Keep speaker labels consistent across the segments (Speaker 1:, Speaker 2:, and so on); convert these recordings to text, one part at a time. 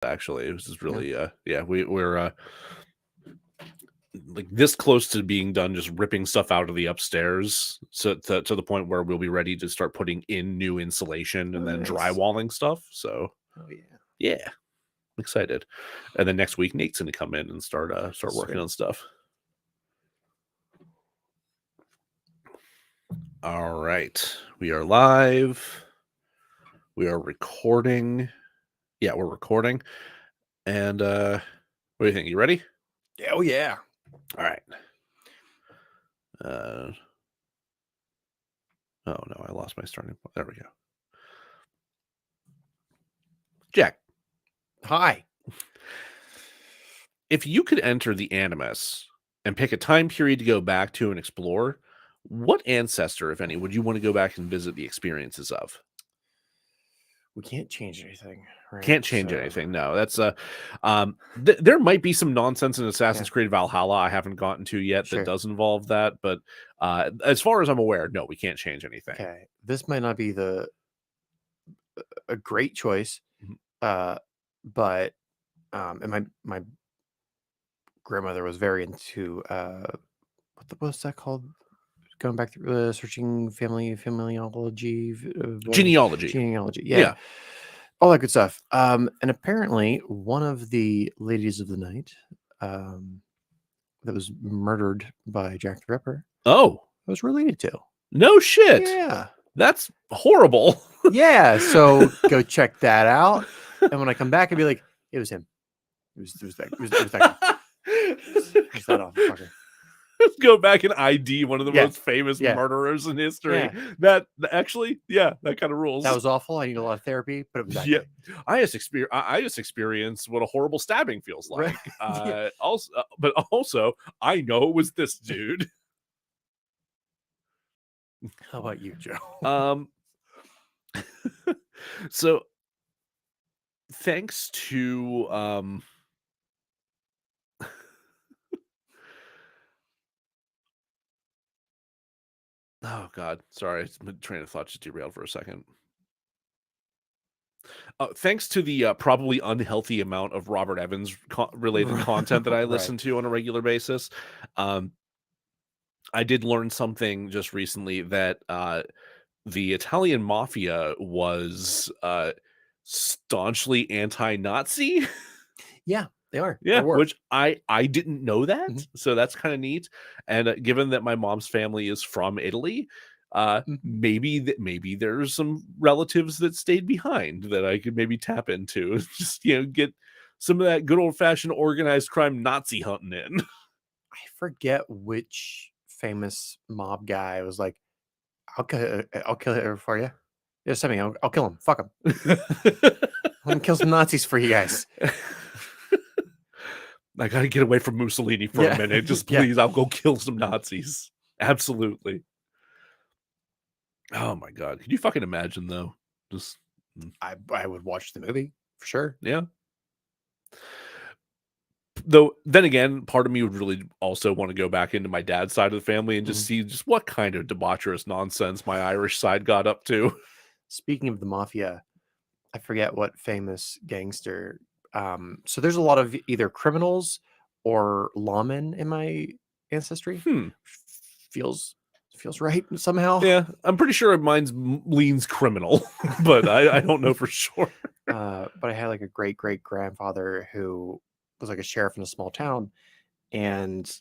Speaker 1: actually. It was just really, we're like this close to being done, just ripping stuff out of the upstairs, so to the point where we'll be ready to start putting in new insulation and then
Speaker 2: Nice.
Speaker 1: drywalling stuff. So,
Speaker 2: Oh yeah,
Speaker 1: yeah, I'm excited. And then next week, Nate's going to come in and start working on stuff. All right, we are live. We are recording. Yeah, we're recording. And what do you think? You ready?
Speaker 2: oh yeah.
Speaker 1: All right. Oh no, I lost my starting point. There we go. Jack.
Speaker 2: Hi.
Speaker 1: If you could enter the Animus and pick a time period to go back to and explore, what ancestor, if any, would you want to go back and visit the experiences of?
Speaker 2: We can't change anything. Right?
Speaker 1: Can't change anything. No, that's there might be some nonsense in Assassin's Creed Valhalla I haven't gotten to yet that does involve that, but as far as I'm aware, no, we can't change anything.
Speaker 2: Okay, this might not be a great choice, but and my grandmother was very into what's that called? Going back through searching genealogy,
Speaker 1: yeah,
Speaker 2: all that good stuff. And apparently, one of the ladies of the night, that was murdered by Jack the Ripper, was related to.
Speaker 1: No shit.
Speaker 2: Yeah,
Speaker 1: that's horrible.
Speaker 2: Yeah, so go check that out. And when I come back, I'd be like, it was him. It was that guy. It was that awful fucker.
Speaker 1: Let's go back and ID one of the most famous murderers in history. That actually, that kind of rules.
Speaker 2: That was awful. I need a lot of therapy, but it was that guy.
Speaker 1: I just experienced what a horrible stabbing feels like. But also, I know it was this dude.
Speaker 2: How about you, Joe?
Speaker 1: So, thanks to oh God, sorry, my train of thought just derailed for a second. Thanks to the probably unhealthy amount of Robert Evans related content that I listen to on a regular basis, I did learn something just recently that the Italian mafia was staunchly anti-Nazi.
Speaker 2: Yeah, they are.
Speaker 1: Yeah, which I didn't know that. So that's kind of neat. And given that my mom's family is from Italy, maybe there's some relatives that stayed behind that I could maybe tap into. Just get some of that good old fashioned organized crime Nazi hunting in.
Speaker 2: I forget which famous mob guy was like, I'll kill her for you. Yeah, send me. I'll kill him. Fuck him. I'm gonna kill some Nazis for you guys.
Speaker 1: I gotta get away from Mussolini for a minute. Just please, I'll go kill some Nazis. Absolutely. Oh my God. Can you fucking imagine though? Just
Speaker 2: I would watch the movie for sure.
Speaker 1: Yeah. Though then again, part of me would really also want to go back into my dad's side of the family and just see just what kind of debaucherous nonsense my Irish side got up to.
Speaker 2: Speaking of the mafia, I forget what famous gangster. So there's a lot of either criminals or lawmen in my ancestry. Feels right somehow.
Speaker 1: Yeah, I'm pretty sure mine's leans criminal, but I don't know for sure.
Speaker 2: But I had like a great grandfather who was like a sheriff in a small town, and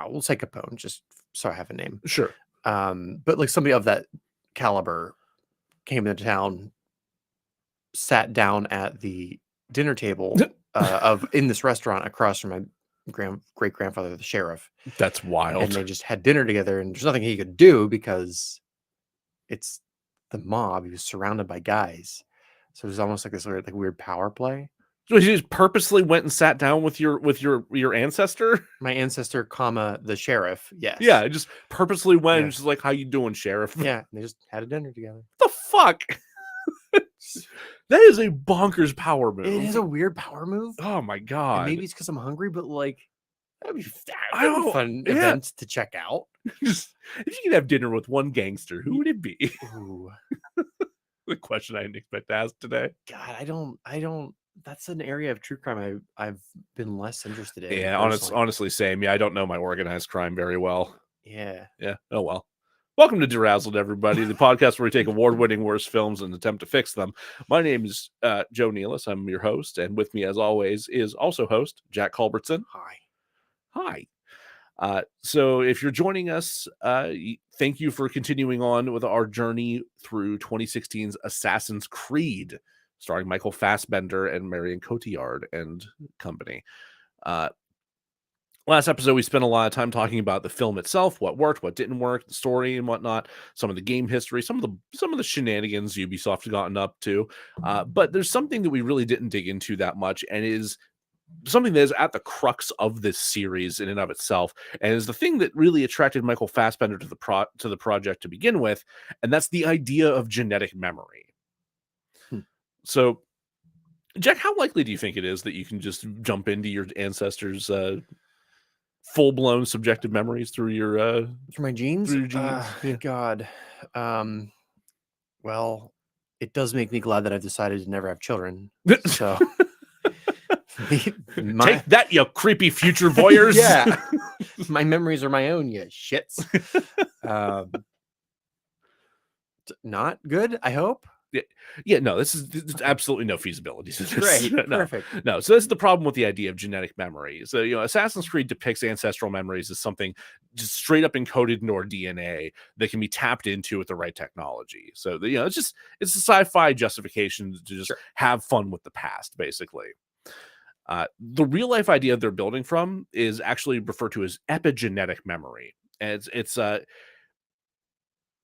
Speaker 2: we'll say Capone just so I have a name.
Speaker 1: Sure.
Speaker 2: But like somebody of that caliber came into town, sat down at the dinner table in this restaurant across from my great grandfather, the sheriff.
Speaker 1: That's wild.
Speaker 2: And they just had dinner together, and there's nothing he could do because it's the mob. He was surrounded by guys, so it was almost like this weird power play.
Speaker 1: So he just purposely went and sat down with your ancestor?
Speaker 2: My ancestor, comma, the sheriff. Yes.
Speaker 1: Yeah, just purposely went and just like, how you doing, sheriff?
Speaker 2: Yeah, and they just had a dinner together.
Speaker 1: What the fuck? That is a bonkers power move.
Speaker 2: It is a weird power move.
Speaker 1: Oh my God.
Speaker 2: And maybe it's because I'm hungry, but like that'd be a fun event to check out.
Speaker 1: Just, if you could have dinner with one gangster, who would it be?
Speaker 2: Ooh.
Speaker 1: The question I didn't expect to ask today.
Speaker 2: God, I don't that's an area of true crime I've been less interested in.
Speaker 1: Yeah,
Speaker 2: Personally.
Speaker 1: honestly, same. Yeah, I don't know my organized crime very well.
Speaker 2: Yeah.
Speaker 1: Yeah. Oh well. Welcome to DeRazzled, everybody, the podcast where we take award-winning worst films and attempt to fix them. My name is Joe Nealis. I'm your host, and with me, as always, is also host Jack Culbertson.
Speaker 2: Hi.
Speaker 1: Hi. So if you're joining us, thank you for continuing on with our journey through 2016's Assassin's Creed, starring Michael Fassbender and Marion Cotillard and company. Last episode, we spent a lot of time talking about the film itself, what worked, what didn't work, the story and whatnot, some of the game history, some of the shenanigans Ubisoft had gotten up to. But there's something that we really didn't dig into that much, and is something that is at the crux of this series in and of itself, and is the thing that really attracted Michael Fassbender to the project to begin with, and that's the idea of genetic memory. So, Jack, how likely do you think it is that you can just jump into your ancestors' full-blown subjective memories through your
Speaker 2: my genes?
Speaker 1: through your genes?
Speaker 2: Yeah. God. Well, it does make me glad that I've decided to never have children. So
Speaker 1: Take that, you creepy future voyeurs.
Speaker 2: Yeah. My memories are my own, you shits. Not good, I hope.
Speaker 1: Yeah, no, this is absolutely no feasibility to this.
Speaker 2: Great,
Speaker 1: no,
Speaker 2: perfect.
Speaker 1: No, so this is the problem with the idea of genetic memory. So, Assassin's Creed depicts ancestral memories as something just straight up encoded into our DNA that can be tapped into with the right technology. So, it's a sci-fi justification to just have fun with the past, basically. The real life idea they're building from is actually referred to as epigenetic memory. And it's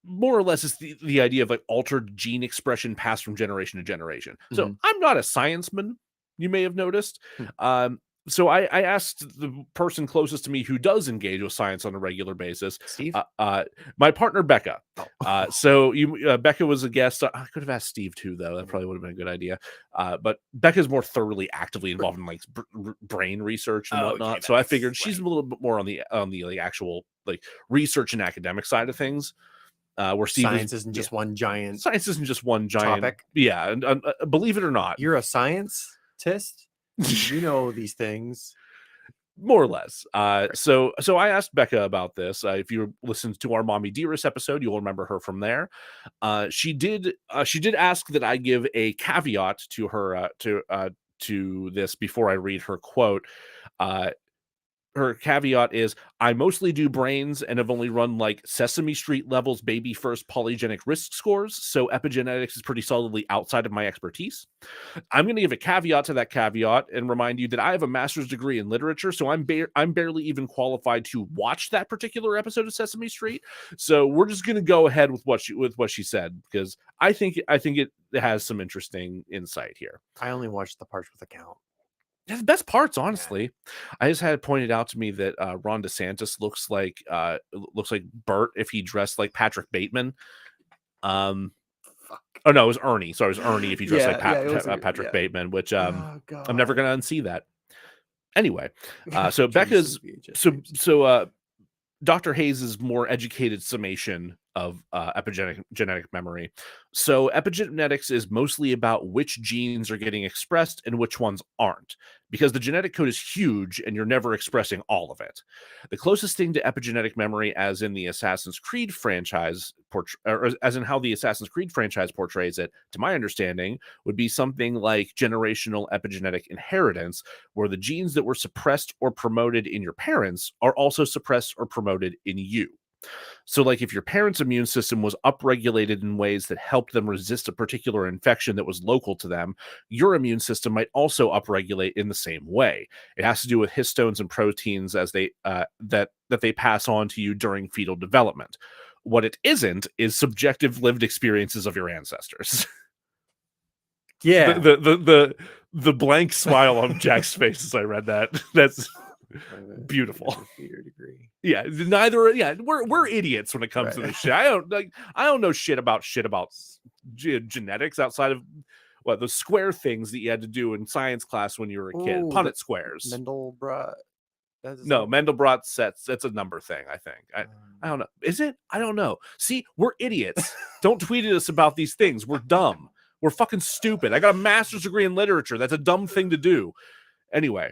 Speaker 1: more or less is the idea of like altered gene expression passed from generation to generation. So I'm not a scienceman, you may have noticed. So I asked the person closest to me who does engage with science on a regular basis,
Speaker 2: Steve,
Speaker 1: my partner Becca. So Becca was a guest. I could have asked Steve too, though. That probably would have been a good idea. But Becca's more thoroughly, actively involved in like brain research and whatnot. Okay, so I figured she's a little bit more on the like actual like research and academic side of things. Where
Speaker 2: science isn't just one giant
Speaker 1: topic. Yeah, and believe it or not,
Speaker 2: you're a scientist. You know these things,
Speaker 1: more or less. So I asked Becca about this. If you listened to our Mommy Dearest episode, you'll remember her from there. She did ask that I give a caveat to her to this before I read her quote. Her caveat is, I mostly do brains and have only run like Sesame Street levels baby first polygenic risk scores, so epigenetics is pretty solidly outside of my expertise. I'm going to give a caveat to that caveat and remind you that I have a master's degree in literature, so I'm barely even qualified to watch that particular episode of Sesame Street. So we're just going to go ahead with what she said, because I think it has some interesting insight here.
Speaker 2: I only watched the parts with a count.
Speaker 1: Yeah, the best parts, honestly. I just had it pointed out to me that Ron DeSantis looks like Bert if he dressed like Patrick Bateman. Oh no, it was Ernie. So it was Ernie if he dressed like Patrick Bateman, which I'm never gonna unsee that. Anyway, so Becca's Dr. Hayes' more educated summation of genetic memory. So epigenetics is mostly about which genes are getting expressed and which ones aren't, because the genetic code is huge and you're never expressing all of it. The closest thing to epigenetic memory, as in the Assassin's Creed franchise, or as in how the Assassin's Creed franchise portrays it, to my understanding, would be something like generational epigenetic inheritance, where the genes that were suppressed or promoted in your parents are also suppressed or promoted in you. So, like, if your parents' immune system was upregulated in ways that helped them resist a particular infection that was local to them, your immune system might also upregulate in the same way. It has to do with histones and proteins as they that they pass on to you during fetal development. What it isn't is subjective lived experiences of your ancestors.
Speaker 2: Yeah.
Speaker 1: The blank smile on Jack's face as I read that. That's beautiful.
Speaker 2: Degree.
Speaker 1: Yeah, we're idiots when it comes to this shit. I don't know shit about genetics outside of the square things that you had to do in science class when you were a kid. Punnett squares.
Speaker 2: Mandelbrot.
Speaker 1: No, Mandelbrot sets. That's a number thing, I think. I don't know. Is it? I don't know. See, we're idiots. Don't tweet at us about these things. We're dumb. We're fucking stupid. I got a master's degree in literature. That's a dumb thing to do. Anyway.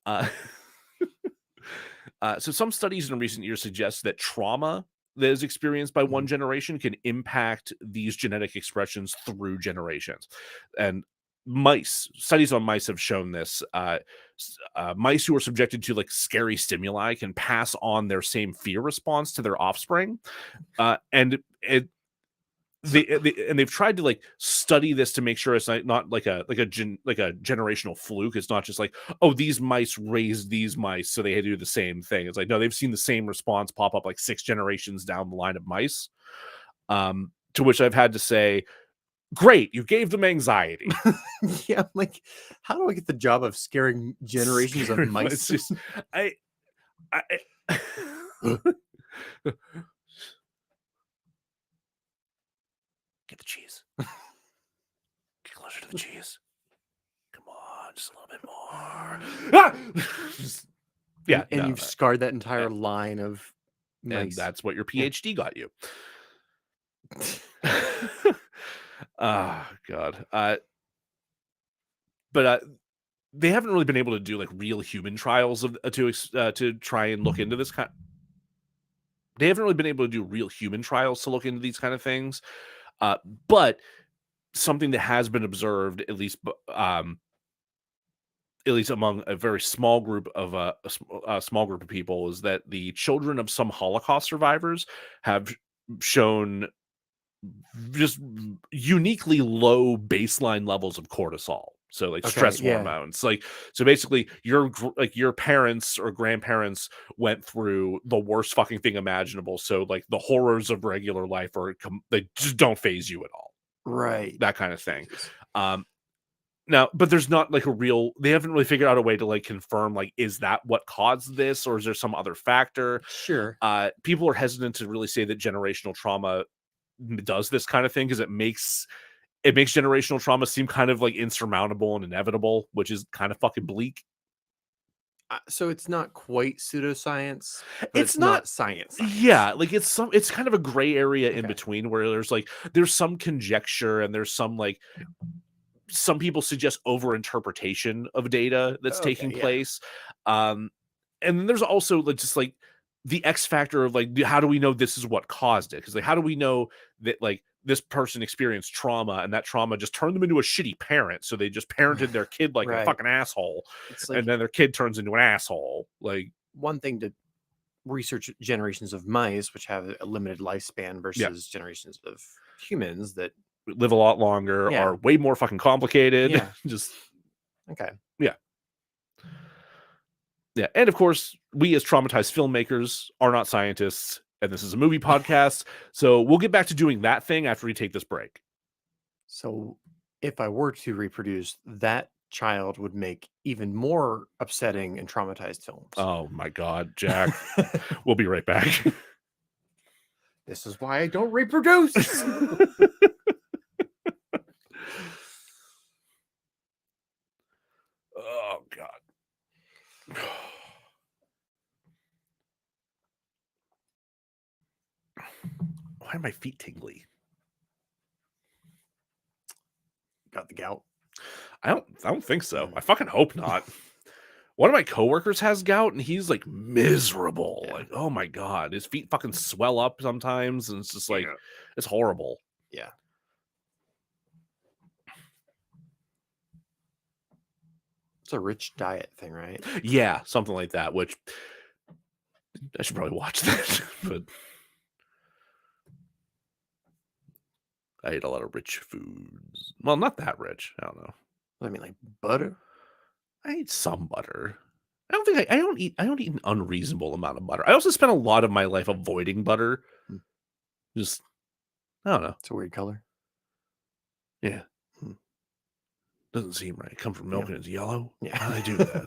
Speaker 1: So some studies in recent years suggest that trauma that is experienced by one generation can impact these genetic expressions through generations. And studies on mice have shown this. Mice who are subjected to like scary stimuli can pass on their same fear response to their offspring. And they've tried to like study this to make sure it's not like a generational fluke. It's not just like, oh, these mice raised these mice, so they had to do the same thing. It's like, no, they've seen the same response pop up like 6 generations down the line of mice. To which I've had to say, great, you gave them anxiety.
Speaker 2: Yeah, I'm like, how do I get the job of scaring generations of mice?
Speaker 1: It's just, I Get the cheese. Get closer to the cheese. Come on, just a little bit more. Yeah,
Speaker 2: and you've scarred that entire line of mice.
Speaker 1: And that's what your PhD got you. Oh, God. But they haven't really been able to do like real human trials to try and look into this kind. They haven't really been able to do real human trials to look into these kind of things. But something that has been observed, at least among a very small group of a small group of people, is that the children of some Holocaust survivors have shown just uniquely low baseline levels of cortisol. So like stress hormones, like, so basically your parents or grandparents went through the worst fucking thing imaginable. So like the horrors of regular life they just don't phase you at all.
Speaker 2: Right.
Speaker 1: That kind of thing. Now, but there's not like they haven't really figured out a way to like confirm, like, is that what caused this, or is there some other factor?
Speaker 2: Sure.
Speaker 1: People are hesitant to really say that generational trauma does this kind of thing because it makes generational trauma seem kind of like insurmountable and inevitable, which is kind of fucking bleak.
Speaker 2: So it's not quite pseudoscience, but
Speaker 1: it's
Speaker 2: not science.
Speaker 1: Yeah, like it's kind of a gray area in between where there's some conjecture and there's some like some people suggest overinterpretation of data that's taking place. And then there's also just like the X factor of like, how do we know this is what caused it? Because like, how do we know that like this person experienced trauma and that trauma just turned them into a shitty parent? So they just parented their kid like a fucking asshole, like, and then their kid turns into an asshole. Like,
Speaker 2: one thing to research generations of mice, which have a limited lifespan, versus generations of humans that
Speaker 1: live a lot longer, are way more fucking complicated.
Speaker 2: Yeah.
Speaker 1: Just
Speaker 2: Yeah.
Speaker 1: Yeah. And of course, we as traumatized filmmakers are not scientists, and this is a movie podcast. So we'll get back to doing that thing after we take this break.
Speaker 2: So if I were to reproduce, that child would make even more upsetting and traumatized films.
Speaker 1: Oh my God, Jack. We'll be right back.
Speaker 2: This is why I don't reproduce.
Speaker 1: Oh God. Why are my feet tingly?
Speaker 2: Got the gout?
Speaker 1: I don't think so. I fucking hope not. One of my coworkers has gout and he's like miserable. Like, oh my God, his feet fucking swell up sometimes, and it's just like it's horrible.
Speaker 2: Yeah. It's a rich diet thing, right?
Speaker 1: Yeah, something like that, which I should probably watch that. But I ate a lot of rich foods. Well, not that rich. I don't know.
Speaker 2: I mean, like butter?
Speaker 1: I eat some butter. I don't eat an unreasonable amount of butter. I also spent a lot of my life avoiding butter. Just, I don't know.
Speaker 2: It's a weird color.
Speaker 1: Yeah. Doesn't seem right. Come from milk and it's yellow.
Speaker 2: Yeah.
Speaker 1: How do they do that?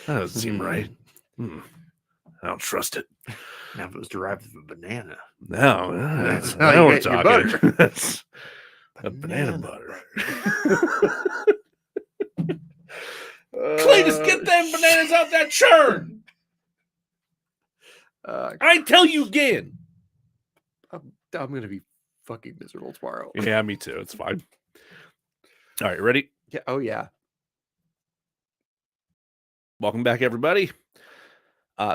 Speaker 1: That doesn't seem right. I don't trust it.
Speaker 2: Now, if it was derived from a banana.
Speaker 1: No,
Speaker 2: that's
Speaker 1: now
Speaker 2: how
Speaker 1: we're
Speaker 2: you get your
Speaker 1: talking.
Speaker 2: butter.
Speaker 1: That's a banana butter. Cletus, get them bananas out that churn. I tell you again.
Speaker 2: I'm going to be fucking miserable tomorrow.
Speaker 1: Yeah, me too. It's fine. All right, ready?
Speaker 2: Yeah. Oh yeah.
Speaker 1: Welcome back, everybody.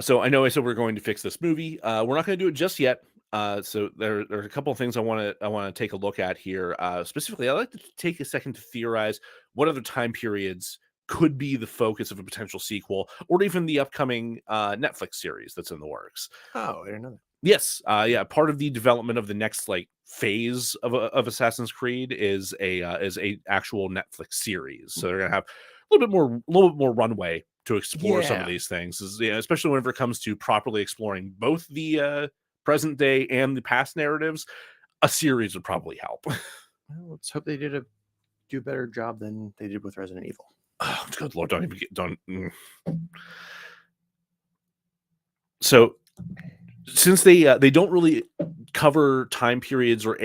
Speaker 1: So I know I said we're going to fix this movie. We're not going to do it just yet. So there are a couple of things I want to take a look at here. Specifically, I'd like to take a second to theorize what other time periods could be the focus of a potential sequel, or even the upcoming Netflix series that's in the works.
Speaker 2: Oh, I didn't know that.
Speaker 1: Yes, yeah. Part of the development of the next phase of Assassin's Creed is a actual Netflix series. So they're gonna have a little bit more runway to explore some of
Speaker 2: Yeah.
Speaker 1: these things, especially whenever it comes to properly exploring both the present day and the past narratives. A series would probably help.
Speaker 2: Well, let's hope they do a better job than they did with Resident Evil.
Speaker 1: Oh, good Lord, don't even get done. So since they don't really cover time periods or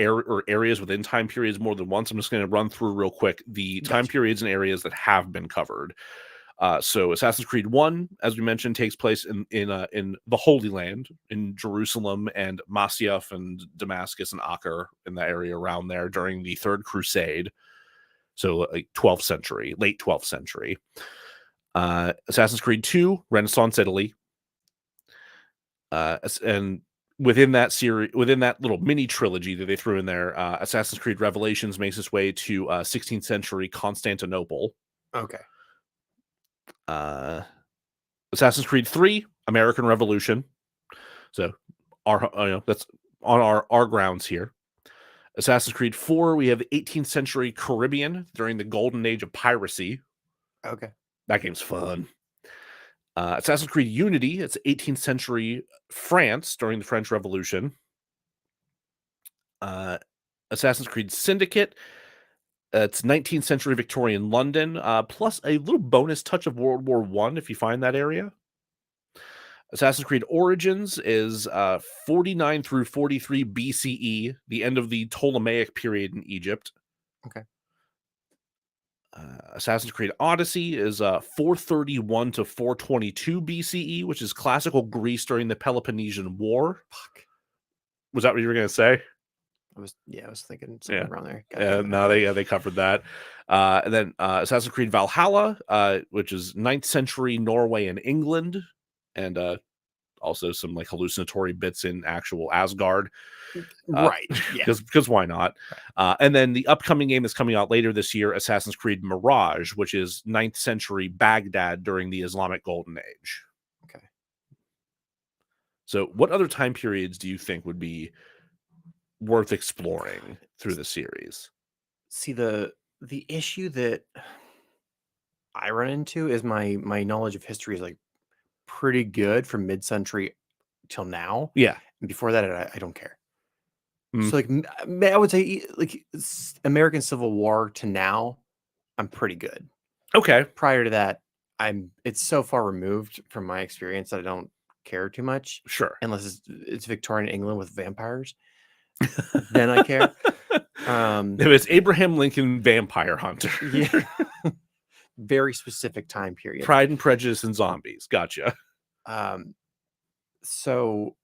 Speaker 1: areas within time periods more than once, I'm just going to run through real quick the time
Speaker 2: Gotcha.
Speaker 1: periods and areas that have been covered. So Assassin's Creed 1, as we mentioned, takes place in the Holy Land, in Jerusalem and Masyaf and Damascus and Acre, in the area around there during the Third Crusade. So 12th century, late 12th century. Assassin's Creed 2, Renaissance Italy. And within that series, within that little mini trilogy that they threw in there, Assassin's Creed Revelations makes its way to 16th century Constantinople.
Speaker 2: Okay.
Speaker 1: Assassin's Creed 3, American Revolution. So that's on our grounds here. Assassin's Creed 4, we have the 18th century Caribbean during the golden age of piracy.
Speaker 2: Okay.
Speaker 1: That game's fun. Assassin's Creed Unity, it's 18th century France during the French Revolution. Assassin's Creed Syndicate, it's 19th century Victorian London, plus a little bonus touch of World War I if you find that area. Assassin's Creed Origins is 49 through 43 BCE, the end of the Ptolemaic period in Egypt.
Speaker 2: Okay.
Speaker 1: Assassin's Creed Odyssey is 431 to 422 BCE, which is classical Greece during the Peloponnesian War.
Speaker 2: Fuck.
Speaker 1: Was that what you were going to say?
Speaker 2: I was thinking something around there.
Speaker 1: No, they covered that. And then Assassin's Creed Valhalla, which is 9th century Norway and England, and also some hallucinatory bits in actual Asgard.
Speaker 2: Right. Yeah.
Speaker 1: Because why not? Right. And then the upcoming game that's coming out later this year, Assassin's Creed Mirage, which is 9th century Baghdad during the Islamic Golden Age.
Speaker 2: Okay.
Speaker 1: So what other time periods do you think would be worth exploring through the series?
Speaker 2: See, the issue that I run into is my knowledge of history is pretty good from mid-century till now.
Speaker 1: Yeah.
Speaker 2: And before that, I don't care. So I would say American Civil War to now, I'm pretty good.
Speaker 1: Okay.
Speaker 2: Prior to that, it's so far removed from my experience that I don't care too much.
Speaker 1: Sure.
Speaker 2: Unless it's Victorian England with vampires. Then I care.
Speaker 1: If it's Abraham Lincoln Vampire Hunter.
Speaker 2: Yeah. Very specific time period.
Speaker 1: Pride and Prejudice and Zombies. Gotcha.
Speaker 2: So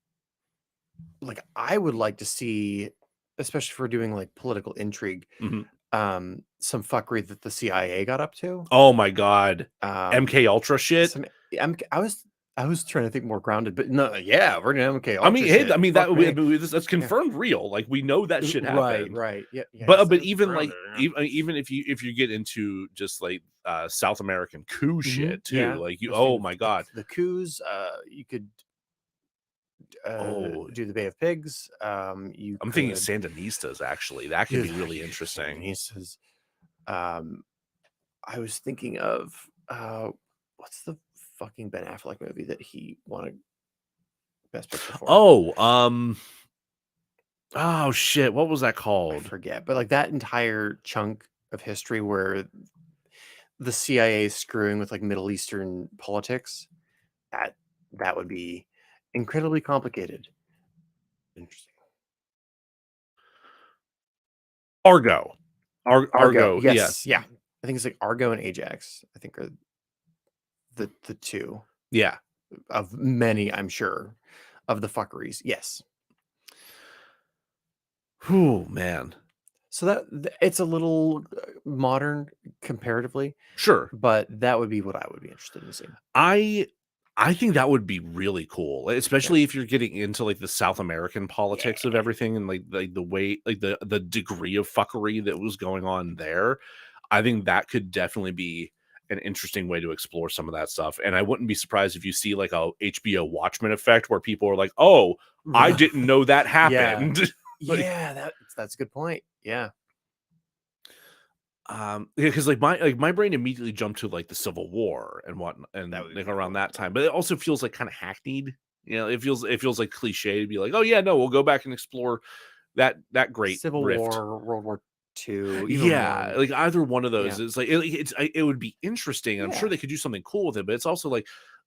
Speaker 2: I would like to see, especially if we're doing political intrigue, some fuckery that the CIA got up to.
Speaker 1: Oh my God. MK Ultra shit.
Speaker 2: I was trying to think more grounded, but no, yeah, we're gonna MK Ultra.
Speaker 1: That's confirmed real. We know that shit happened.
Speaker 2: Right. Yeah.
Speaker 1: But even even if you get into just South American coup shit too, oh my God,
Speaker 2: the coups, you could do the Bay of Pigs. I'm
Speaker 1: thinking Sandinistas, actually. That could be really interesting.
Speaker 2: Sandinistas. I was thinking of what's the fucking Ben Affleck movie that he wanted Best Picture for?
Speaker 1: Oh shit, what was that called?
Speaker 2: I forget, but that entire chunk of history where the CIA is screwing with Middle Eastern politics, that would be incredibly complicated. Interesting.
Speaker 1: Argo.
Speaker 2: Yes. Yeah. I think it's Argo and Ajax, I think are the two.
Speaker 1: Yeah.
Speaker 2: Of many, I'm sure, of the fuckeries. Yes.
Speaker 1: Whew, man.
Speaker 2: So it's a little modern comparatively,
Speaker 1: Sure.
Speaker 2: but that would be what I would be interested in seeing.
Speaker 1: I think that would be really cool,
Speaker 2: Yeah.
Speaker 1: especially if you're getting into like the South American politics of
Speaker 2: Yeah.
Speaker 1: everything and like the way like the degree of fuckery that was going on there. I think that could definitely be an interesting way to explore some of that stuff. And I wouldn't be surprised if you see like a HBO Watchmen effect where people are like, "Oh, I didn't know that
Speaker 2: Yeah.
Speaker 1: happened." Like,
Speaker 2: Yeah, that's a good point. Yeah.
Speaker 1: yeah, because like my brain immediately jumped to like the Civil War and what and
Speaker 2: That would be
Speaker 1: like
Speaker 2: pretty
Speaker 1: around
Speaker 2: cool.
Speaker 1: that time, but it also feels like kind of hackneyed. It feels like cliche to be like, oh yeah, no, we'll go back and explore that great
Speaker 2: Civil
Speaker 1: rift.
Speaker 2: War, World War II, even
Speaker 1: Yeah,
Speaker 2: one.
Speaker 1: like either one of
Speaker 2: Yeah.
Speaker 1: those is like it would be interesting. I'm sure
Speaker 2: Yeah.
Speaker 1: they could do something cool with it, but it's also like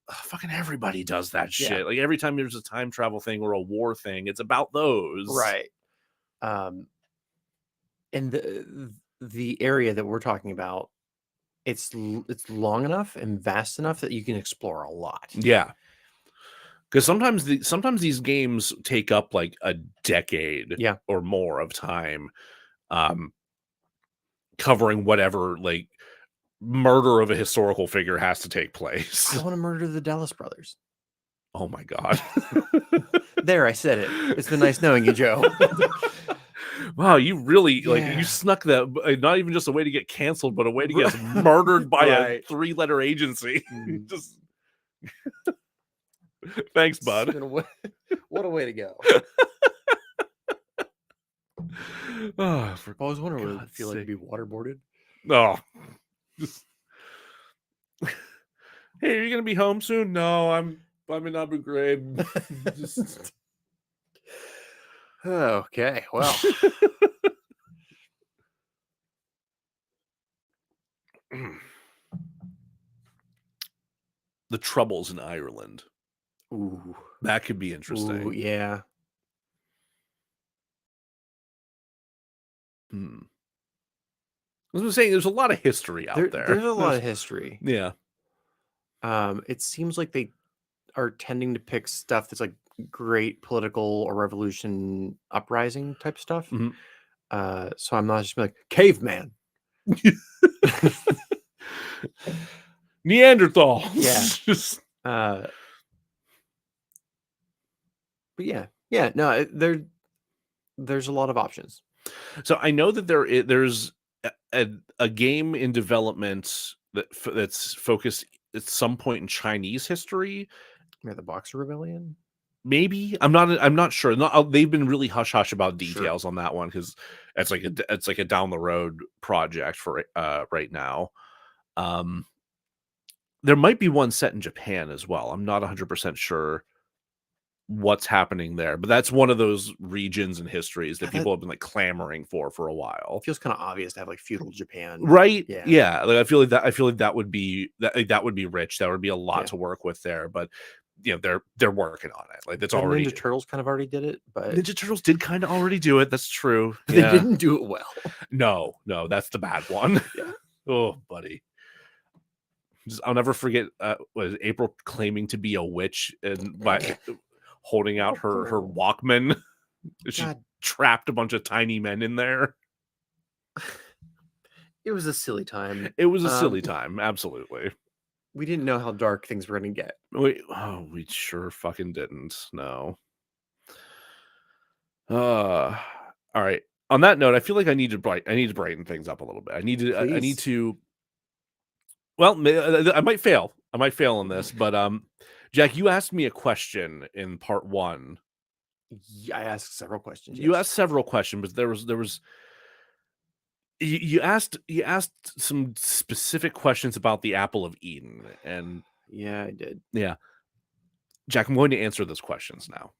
Speaker 1: fucking everybody does that
Speaker 2: Yeah.
Speaker 1: shit. Like every time there's a time travel thing or a war thing, it's about those.
Speaker 2: Right. Um, and the area that we're talking about, it's long enough and vast enough that you can explore a lot.
Speaker 1: Yeah. Because sometimes these games take up like a decade
Speaker 2: Yeah.
Speaker 1: or more of time, um, covering whatever like murder of a historical figure has to take
Speaker 2: I
Speaker 1: place.
Speaker 2: want to murder the Dallas brothers.
Speaker 1: Oh my god!
Speaker 2: There, I said it. It's been nice knowing you, Joe.
Speaker 1: Wow, you really like you
Speaker 2: Yeah.
Speaker 1: snuck that. Not even just a way to get canceled, but a way to get murdered by a
Speaker 2: Right.
Speaker 1: 3-letter agency.
Speaker 2: Mhm.
Speaker 1: Just thanks, bud.
Speaker 2: What a way to go.
Speaker 1: Oh,
Speaker 2: I always wonder what it would
Speaker 1: God's
Speaker 2: feel like to
Speaker 1: sake.
Speaker 2: be waterboarded.
Speaker 1: Oh, just hey, are you gonna be home soon? No, I'm in Abu Ghraib. Just
Speaker 2: Okay, well,
Speaker 1: the troubles in Ireland.
Speaker 2: ooh,
Speaker 1: That could be interesting.
Speaker 2: ooh, yeah.
Speaker 1: Hmm. I was saying there's a lot of history out there.
Speaker 2: There's a lot of history.
Speaker 1: Yeah.
Speaker 2: It seems like they are tending to pick stuff that's like great political or revolution uprising type stuff.
Speaker 1: Mhm.
Speaker 2: So I'm not just like caveman.
Speaker 1: Neanderthal.
Speaker 2: Yeah.
Speaker 1: Just
Speaker 2: Uh, but yeah, no, there's a lot of options.
Speaker 1: so I know that there's a game in development that's focused at some point in Chinese history.
Speaker 2: Yeah, the Boxer Rebellion.
Speaker 1: Maybe I'm not sure. They've been really hush hush about
Speaker 2: Sure.
Speaker 1: details on that one because it's like a down the road project for right now. Um, there might be one set in Japan as well. I'm not 100% sure what's happening there, but that's one of those regions and histories that
Speaker 2: Yeah,
Speaker 1: people have been like clamoring for a while.
Speaker 2: feels kind of obvious to have like feudal Japan.
Speaker 1: Right?
Speaker 2: Yeah.
Speaker 1: Yeah. Like I feel like that would be that would be rich. That would be a lot
Speaker 2: Yeah.
Speaker 1: to work with there, but they're working on it. Like that's
Speaker 2: The
Speaker 1: already
Speaker 2: Ninja Turtles kind of already did it, but
Speaker 1: Ninja Turtles did kind of already do it. That's true.
Speaker 2: they
Speaker 1: Yeah.
Speaker 2: didn't do it well.
Speaker 1: No, that's the bad one.
Speaker 2: Yeah.
Speaker 1: Oh, buddy. I'll never forget was April claiming to be a witch and by holding out her Walkman. She
Speaker 2: God,
Speaker 1: trapped a bunch of tiny men in there.
Speaker 2: it was a silly time.
Speaker 1: It was a silly time, absolutely.
Speaker 2: We didn't know how dark things were going to get.
Speaker 1: We sure fucking didn't. No. All right. On that note, I feel like I need to brighten things up a little bit. I need
Speaker 2: Please.
Speaker 1: to. Well, I might fail. I might fail on this, but Jack, you asked me a question in part 1.
Speaker 2: I asked several questions.
Speaker 1: You
Speaker 2: yes.
Speaker 1: asked several questions, but there was you asked some specific questions about the apple of Eden, and
Speaker 2: Yeah, I did.
Speaker 1: yeah, Jack, I'm going to answer those questions now.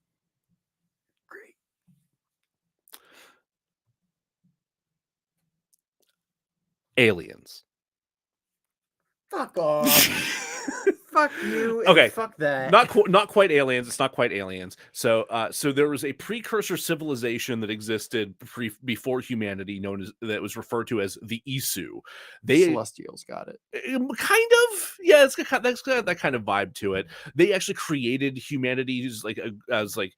Speaker 2: Great.
Speaker 1: Aliens.
Speaker 2: Fuck off. Fuck you.
Speaker 1: Okay.
Speaker 2: Fuck that.
Speaker 1: Not quite aliens. It's not quite aliens. So there was a precursor civilization that existed before humanity, known as that was referred to as the Isu. They
Speaker 2: Celestials got it.
Speaker 1: kind of, yeah, that's got that kind of vibe to it. They actually created humanity as like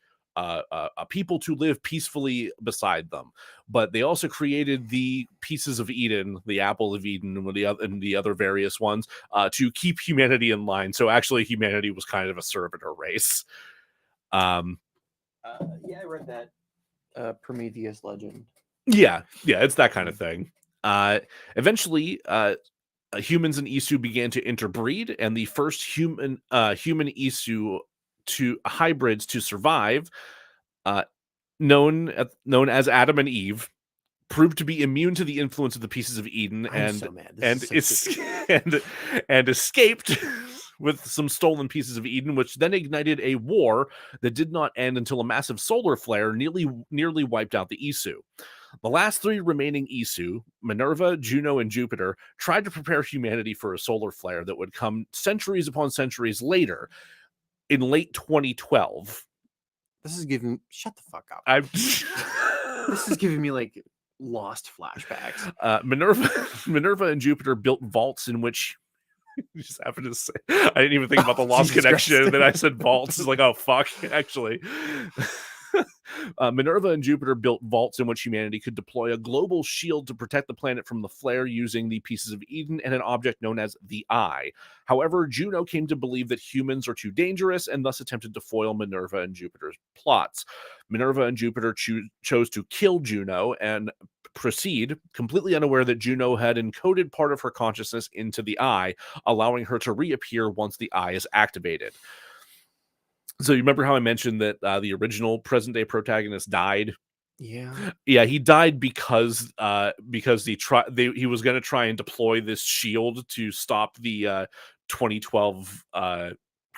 Speaker 1: people to live peacefully beside them. But they also created the pieces of Eden, the apple of Eden, and the other various ones to keep humanity in line. So actually, humanity was kind of a servitor race.
Speaker 2: Yeah, I read that. Prometheus legend.
Speaker 1: Yeah, it's that kind of thing. Eventually, humans and Isu began to interbreed, and the first human Isu to hybrids to survive, known as Adam and Eve, proved to be immune to the influence of the pieces of Eden,
Speaker 2: I'm so mad. This
Speaker 1: and escaped with some stolen pieces of Eden, which then ignited a war that did not end until a massive solar flare nearly wiped out the Isu. The last three remaining Isu, Minerva, Juno, and Jupiter, tried to prepare humanity for a solar flare that would come centuries upon centuries later, in late 2012.
Speaker 2: This is giving shut the fuck up.
Speaker 1: This
Speaker 2: is giving me like Lost flashbacks.
Speaker 1: Minerva and Jupiter built vaults in which you just happened to say I didn't even think about the Lost connection, and then I said vaults. It's like, oh fuck, actually. Minerva and Jupiter built vaults in which humanity could deploy a global shield to protect the planet from the flare using the pieces of Eden and an object known as the Eye. However, Juno came to believe that humans are too dangerous and thus attempted to foil Minerva and Jupiter's plots. Minerva and Jupiter chose to kill Juno and proceed, completely unaware that Juno had encoded part of her consciousness into the Eye, allowing her to reappear once the Eye is activated. So you remember how I mentioned that the original present-day protagonist died? Yeah, he died because he was going to try and deploy this shield to stop the 2012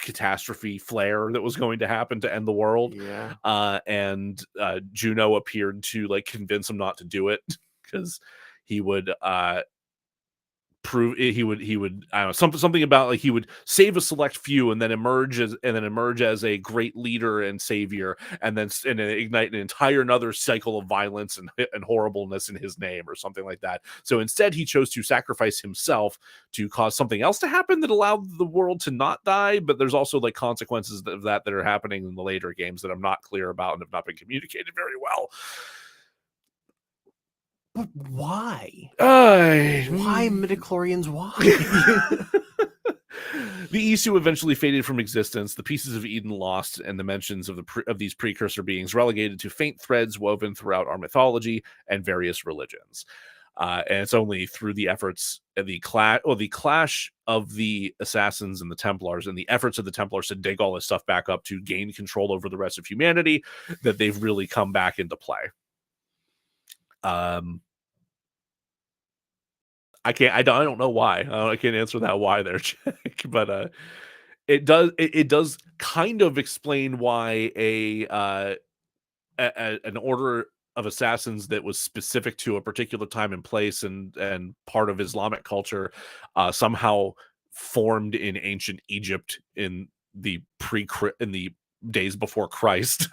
Speaker 1: catastrophe flare that was going to happen to end the world. And Juno appeared to like convince him not to do it because he would prove he would I don't know, something about like he would save a select few and then emerge as a great leader and savior, and then ignite an entire another cycle of violence and horribleness in his name or something like that. So instead he chose to sacrifice himself to cause something else to happen that allowed the world to not die, but there's also like consequences of that are happening in the later games that I'm not clear about and have not been communicated very well.
Speaker 2: But why? Why midichlorians? Why?
Speaker 1: The Isu eventually faded from existence, the pieces of Eden lost, and the mentions of these precursor beings relegated to faint threads woven throughout our mythology and various religions. And it's only through the efforts of the clash of the Assassins and the Templars, and the efforts of the Templars to dig all this stuff back up to gain control over the rest of humanity, that they've really come back into play. I don't know why. I can't answer that why there, Jack. But it does kind of explain why an order of assassins that was specific to a particular time and place and part of Islamic culture somehow formed in ancient Egypt in the days before Christ.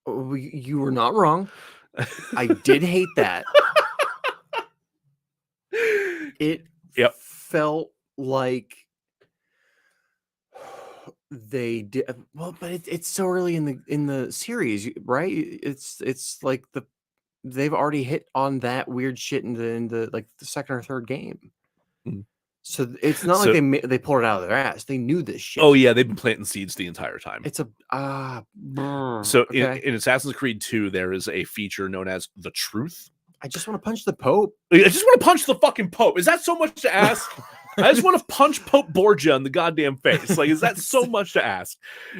Speaker 2: You were not wrong. I did hate that. It felt like they did well, but it's so early in the series, right? It's like they've already hit on that weird shit in the like the second or third game. So it's not like they pulled it out of their ass. They knew this shit.
Speaker 1: Oh yeah, they've been planting seeds the entire time.
Speaker 2: It's a
Speaker 1: so in Assassin's Creed 2, there is a feature known as the Truth.
Speaker 2: I just want to punch the Pope.
Speaker 1: I just want to punch the fucking Pope. Is that so much to ask? I just want to punch Pope Borgia in the goddamn face. Like, is that so much to ask?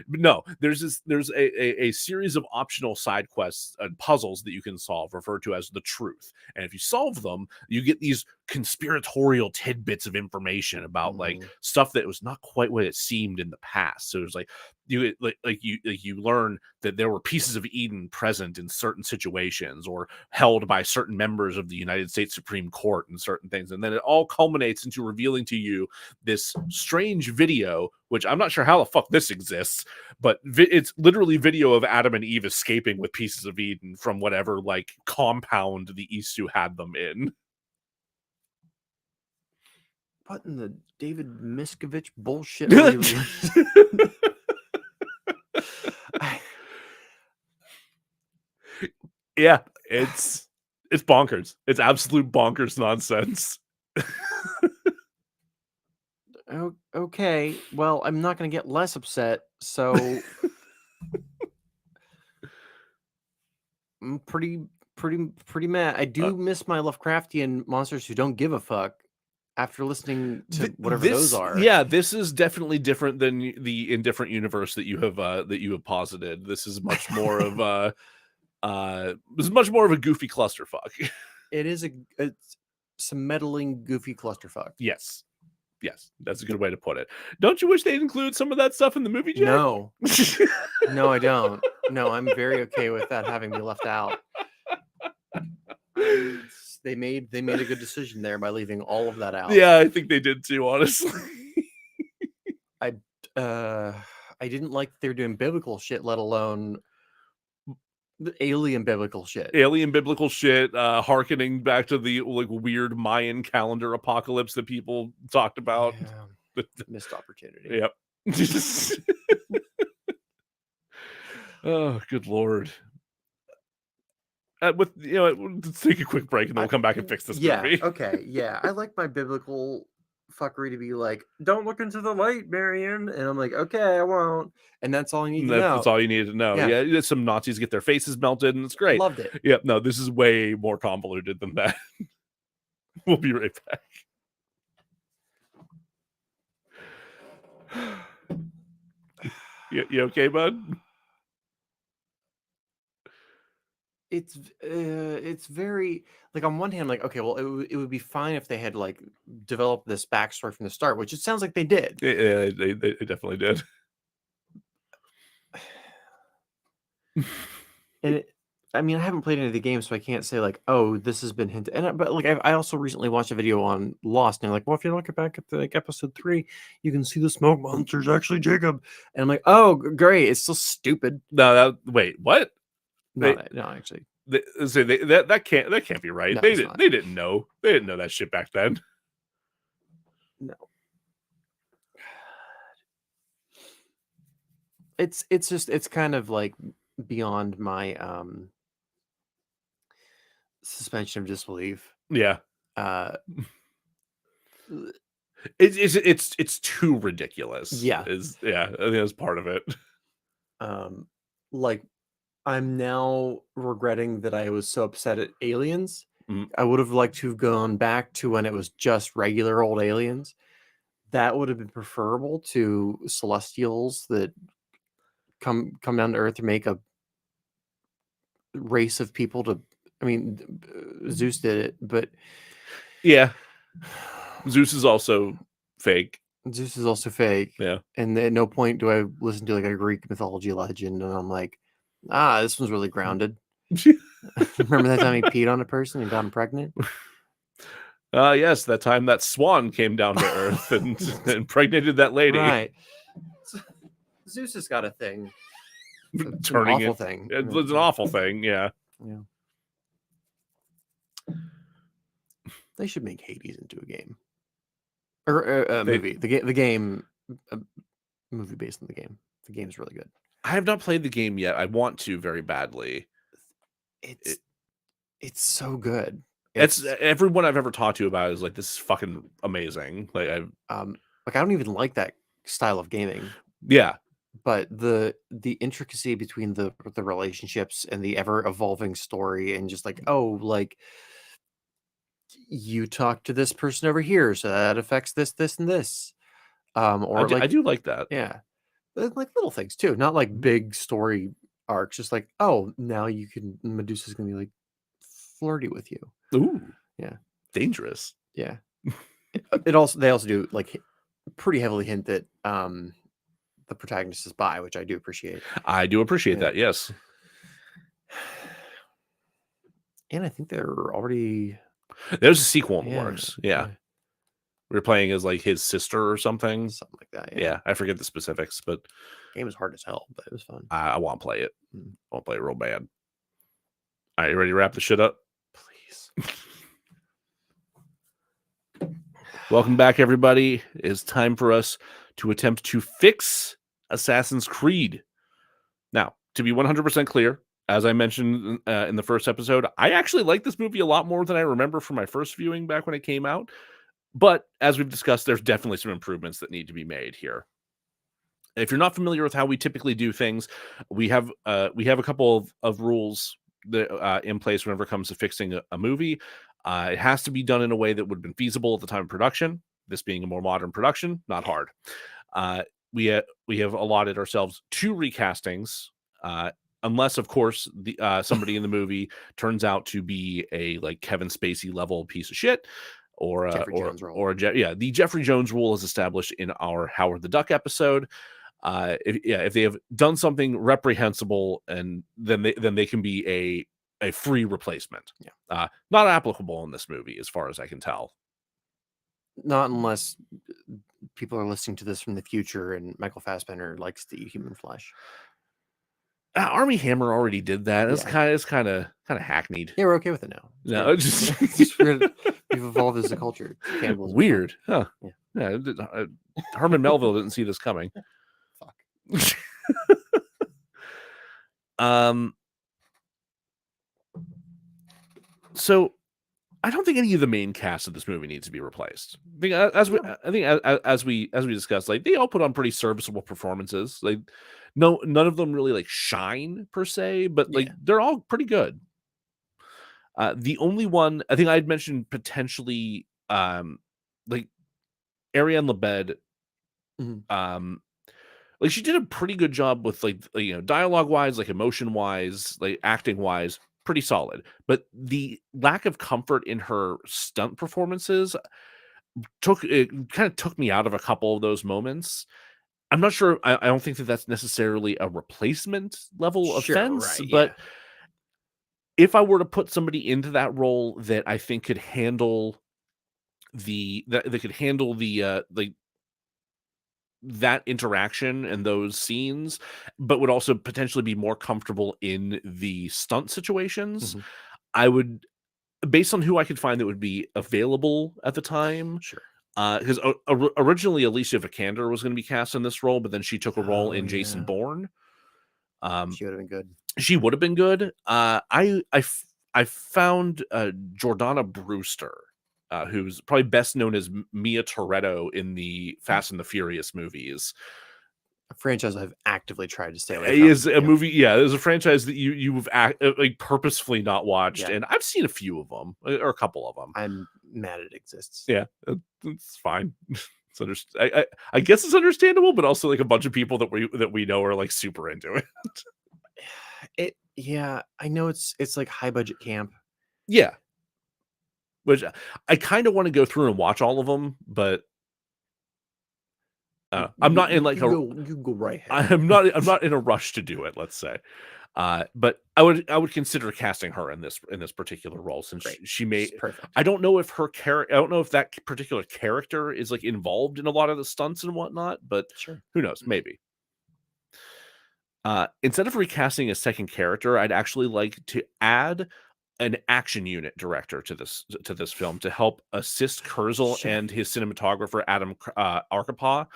Speaker 1: But no, there's a series of optional side quests and puzzles that you can solve, referred to as the Truth. And if you solve them, you get these conspiratorial tidbits of information about like stuff that was not quite what it seemed in the past. So there's like you learn that there were pieces of Eden present in certain situations or held by certain members of the United States Supreme Court and certain things, and then it all culminates into revealing to you this strange video, which I'm not sure how the fuck this exists, but it's literally video of Adam and Eve escaping with pieces of Eden from whatever like compound the Isu had them in.
Speaker 2: What in the David Miscavige bullshit?
Speaker 1: Yeah, it's bonkers. It's absolute bonkers nonsense.
Speaker 2: Okay, well, I'm not going to get less upset, so I'm pretty mad. I do miss my Lovecraftian monsters who don't give a fuck after listening to whatever those are.
Speaker 1: Yeah, this is definitely different than the indifferent universe that you have posited. This is much more of this is much more of a goofy clusterfuck.
Speaker 2: It is it's some meddling goofy clusterfuck.
Speaker 1: Yes. Yes, that's a good way to put it. Don't you wish they'd include some of that stuff in the movie, Jack?
Speaker 2: No. No, I don't. No, I'm very okay with that having me left out. They made a good decision there by leaving all of that out.
Speaker 1: Yeah, I think they did too, honestly.
Speaker 2: I didn't like they're doing biblical shit, let alone the alien biblical shit.
Speaker 1: Alien biblical shit, harkening back to the like weird Mayan calendar apocalypse that people talked about.
Speaker 2: Yeah. Missed opportunity.
Speaker 1: Yep. Oh, good lord. Let's take a quick break and then we'll come back and fix this movie.
Speaker 2: Okay, yeah. I like my biblical fuckery to be like, don't look into the light, Marion. And I'm like, okay, I won't. And that's all I need to know.
Speaker 1: That's all you needed to know. Yeah, some Nazis get their faces melted and it's great.
Speaker 2: Loved it.
Speaker 1: Yep, no, this is way more convoluted than that. We'll be right back. You okay, bud?
Speaker 2: It's very like on one hand, like, okay, well, it would be fine if they had like developed this backstory from the start, which it sounds like they did.
Speaker 1: Yeah, they definitely did.
Speaker 2: And I mean, I haven't played any of the games, so I can't say like, oh, this has been hinted. But like, I also recently watched a video on Lost, and they're like, well, if you look back at like episode 3, you can see the smoke monster's actually Jacob. And I'm like, oh, great, it's still stupid.
Speaker 1: No, wait, what?
Speaker 2: No, actually,
Speaker 1: that can't be right.
Speaker 2: No,
Speaker 1: they didn't know that shit back then.
Speaker 2: No, it's kind of like beyond my suspension of disbelief.
Speaker 1: Yeah. It's too ridiculous.
Speaker 2: Yeah.
Speaker 1: I think that's part of it.
Speaker 2: Like, I'm now regretting that I was so upset at Aliens.
Speaker 1: Mhm.
Speaker 2: I would have liked to have gone back to when it was just regular old aliens. That would have been preferable to Celestials that come down to Earth to make a race of people to. I mean, Zeus did it, but
Speaker 1: yeah, Zeus is also fake.
Speaker 2: Yeah, and at no point do I listen to like a Greek mythology legend, and I'm like, this one's really grounded. Remember that time he peed on a person and got him pregnant?
Speaker 1: Yes, that time that swan came down to Earth and impregnated that lady.
Speaker 2: Right. Zeus has got a thing.
Speaker 1: It's an awful
Speaker 2: thing.
Speaker 1: It's an awful thing, yeah.
Speaker 2: Yeah. They should make Hades into a game. Or a movie. The game, a movie based on the game. The game's really good.
Speaker 1: I have not played the game yet. I want to very badly.
Speaker 2: It's so good.
Speaker 1: It's everyone I've ever talked to about is like, this is fucking amazing. Like
Speaker 2: I don't even like that style of gaming.
Speaker 1: Yeah.
Speaker 2: But the intricacy between the relationships and the ever evolving story, and just like, oh, like you talk to this person over here, so that affects this, and this. Or I
Speaker 1: do like that.
Speaker 2: Yeah. Like little things too, not like big story arcs, just like, oh, now you can, Medusa's gonna be like flirty with you.
Speaker 1: Ooh.
Speaker 2: Yeah.
Speaker 1: Dangerous.
Speaker 2: Yeah. They also do like pretty heavily hint that the protagonist is bi, which I do appreciate.
Speaker 1: I do appreciate that, yes.
Speaker 2: And I think they're already
Speaker 1: there's a sequel in the works. Yeah. We were playing as like his sister or something
Speaker 2: like that.
Speaker 1: Yeah, I forget the specifics, but
Speaker 2: game is hard as hell, but it was fun.
Speaker 1: I want to play it. I want to play it real bad. All right, you ready to wrap the shit up?
Speaker 2: Please.
Speaker 1: Welcome back, everybody. It's time for us to attempt to fix Assassin's Creed. Now, to be 100% clear, as I mentioned in the first episode, I actually like this movie a lot more than I remember from my first viewing back when it came out. But as we've discussed, there's definitely some improvements that need to be made here. If you're not familiar with how we typically do things, we have a couple of rules that, in place whenever it comes to fixing a movie. It has to be done in a way that would have been feasible at the time of production. This being a more modern production, not hard. Uh, we have allotted ourselves 2 recastings, unless, of course, the somebody in the movie turns out to be a like Kevin Spacey level piece of shit, or
Speaker 2: Jeffrey Jones role.
Speaker 1: the Jeffrey Jones rule is established in our Howard the Duck episode. If they have done something reprehensible, and then they can be a free replacement.
Speaker 2: Yeah.
Speaker 1: Not applicable in this movie, as far as I can tell.
Speaker 2: Not unless people are listening to this from the future and Michael Fassbender likes to eat human flesh.
Speaker 1: Armie Hammer already did that.
Speaker 2: Yeah.
Speaker 1: It's kind of hackneyed.
Speaker 2: Yeah, we're okay with it now.
Speaker 1: No, it's
Speaker 2: just we've evolved as a culture. Cannibalism.
Speaker 1: Weird, huh?
Speaker 2: Yeah.
Speaker 1: Herman Melville didn't see this coming.
Speaker 2: Fuck.
Speaker 1: So I don't think any of the main cast of this movie needs to be replaced. As we discussed, like, they all put on pretty serviceable performances. Like, none of them really like shine per se, but like they're all pretty good. The only one I think I'd mentioned potentially, like Ariane Lebed, like, she did a pretty good job with like, dialogue wise, like emotion wise, like acting wise, pretty solid. But the lack of comfort in her stunt performances kind of took me out of a couple of those moments. I'm not sure. I don't think that that's necessarily a replacement level offense,
Speaker 2: Right,
Speaker 1: but if I were to put somebody into that role that I think could handle that interaction and those scenes, but would also potentially be more comfortable in the stunt situations, I would, based on who I could find that would be available at the time.
Speaker 2: Sure.
Speaker 1: Because originally Alicia Vikander was going to be cast in this role, but then she took a role in Jason Bourne.
Speaker 2: She would have been good.
Speaker 1: She would have been good. I found Jordana Brewster, who's probably best known as Mia Toretto in the Fast and the Furious movies.
Speaker 2: A franchise I've actively tried to stay away
Speaker 1: from. Is a movie, there's a franchise that you've like purposefully not watched, and I've seen a few of them, or a couple of them.
Speaker 2: I'm mad it exists.
Speaker 1: Yeah, it's fine. I guess it's understandable, but also like a bunch of people that we know are like super into it.
Speaker 2: I know it's like high budget camp.
Speaker 1: Yeah. Which I kind of want to go through and watch all of them, but I'm not in like
Speaker 2: you go right ahead.
Speaker 1: I'm not in a rush to do it, let's say. But I would consider casting her in this particular role, since she may. I don't know if that particular character is like involved in a lot of the stunts and whatnot, but who knows? Maybe. Instead of recasting a second character, I'd actually like to add an action unit director to this film to help assist Kurzel and his cinematographer Adam Arkapaw